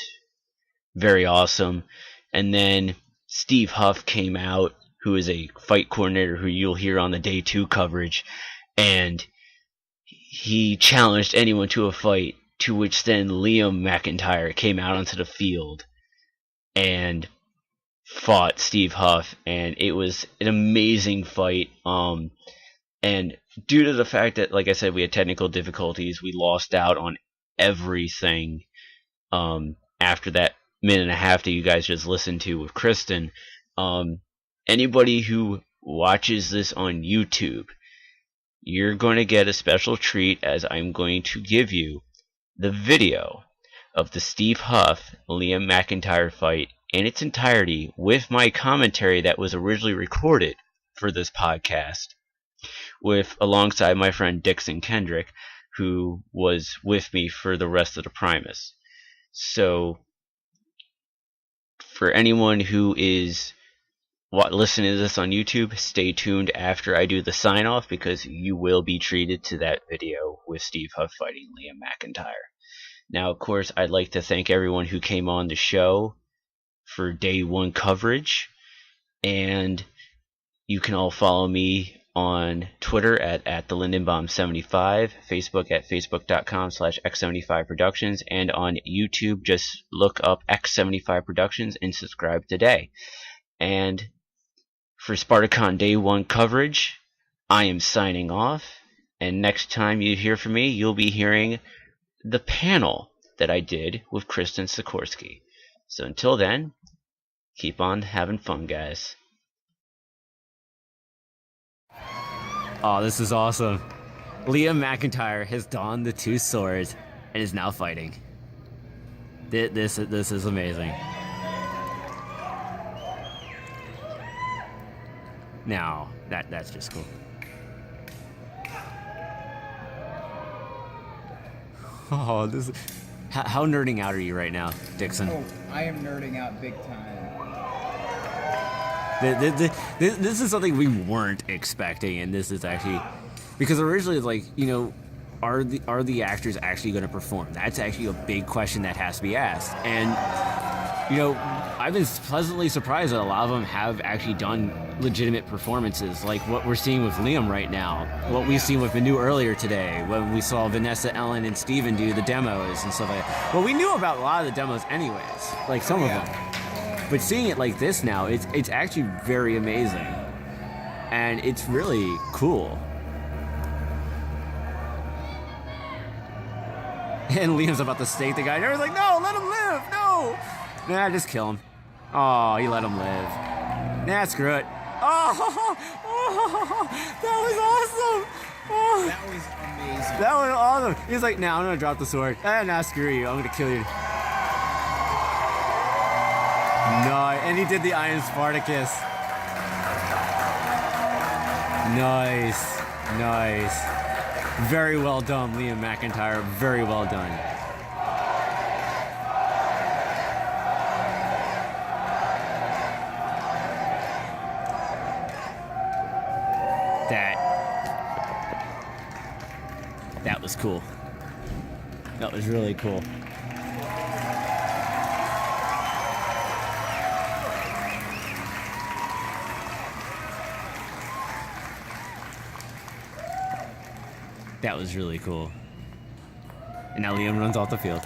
very awesome. And then Steve Huff came out, who is a fight coordinator who you'll hear on the Day 2 coverage, and he challenged anyone to a fight, to which then Liam McIntyre came out onto the field and fought Steve Huff, and it was an amazing fight. And due to the fact that, like I said, we had technical difficulties, we lost out on everything after that minute and a half that you guys just listened to with Kristen. Anybody who watches this on YouTube, you're going to get a special treat, as I'm going to give you the video of the Steve Huff Liam McIntyre fight in its entirety, with my commentary that was originally recorded for this podcast, alongside my friend Dixon Kendrick, who was with me for the rest of the Primus. So, for anyone who is listening to this on YouTube, stay tuned after I do the sign-off, because you will be treated to that video with Steve Huff fighting Liam McIntyre. Now, of course, I'd like to thank everyone who came on the show for Day 1 coverage, and you can all follow me on Twitter at the Lindenbaum75, Facebook at facebook.com/X75 Productions, and on YouTube, just look up X75 Productions and subscribe today. And for SpartaCon Day 1 coverage, I am signing off, and next time you hear from me, you'll be hearing the panel that I did with Kristen Sikorsky. So until then, keep on having fun, guys. Oh, this is awesome. Liam McIntyre has donned the two swords and is now fighting. This is amazing. Now, that's just cool. Oh, this. How nerding out are you right now, Dixon? Oh, I am nerding out big time. This is something we weren't expecting, and this is actually because originally it's like, you know, are the actors actually going to perform? That's actually a big question that has to be asked. And you know, I've been pleasantly surprised that a lot of them have actually done legitimate performances, like what we're seeing with Liam right now, what we've seen with Manu earlier today, when we saw Vanessa, Ellen, and Steven do the demos and stuff like that. Well, we knew about a lot of the demos anyways, like some of them. But seeing it like this now, it's actually very amazing. And it's really cool. And Liam's about to stake the guy, and everyone's like, no, let him live, no! Nah, just kill him. Oh, you let him live. Nah, screw it. Oh, that was awesome! Oh, That was amazing. that was awesome. He's like, nah, I'm gonna drop the sword. Nah, screw you, I'm gonna kill you. No, and he did the Iron Spartacus. Nice. Very well done, Liam McIntyre. Very well done. That was cool. That was really cool. That was really cool. And now Liam runs off the field.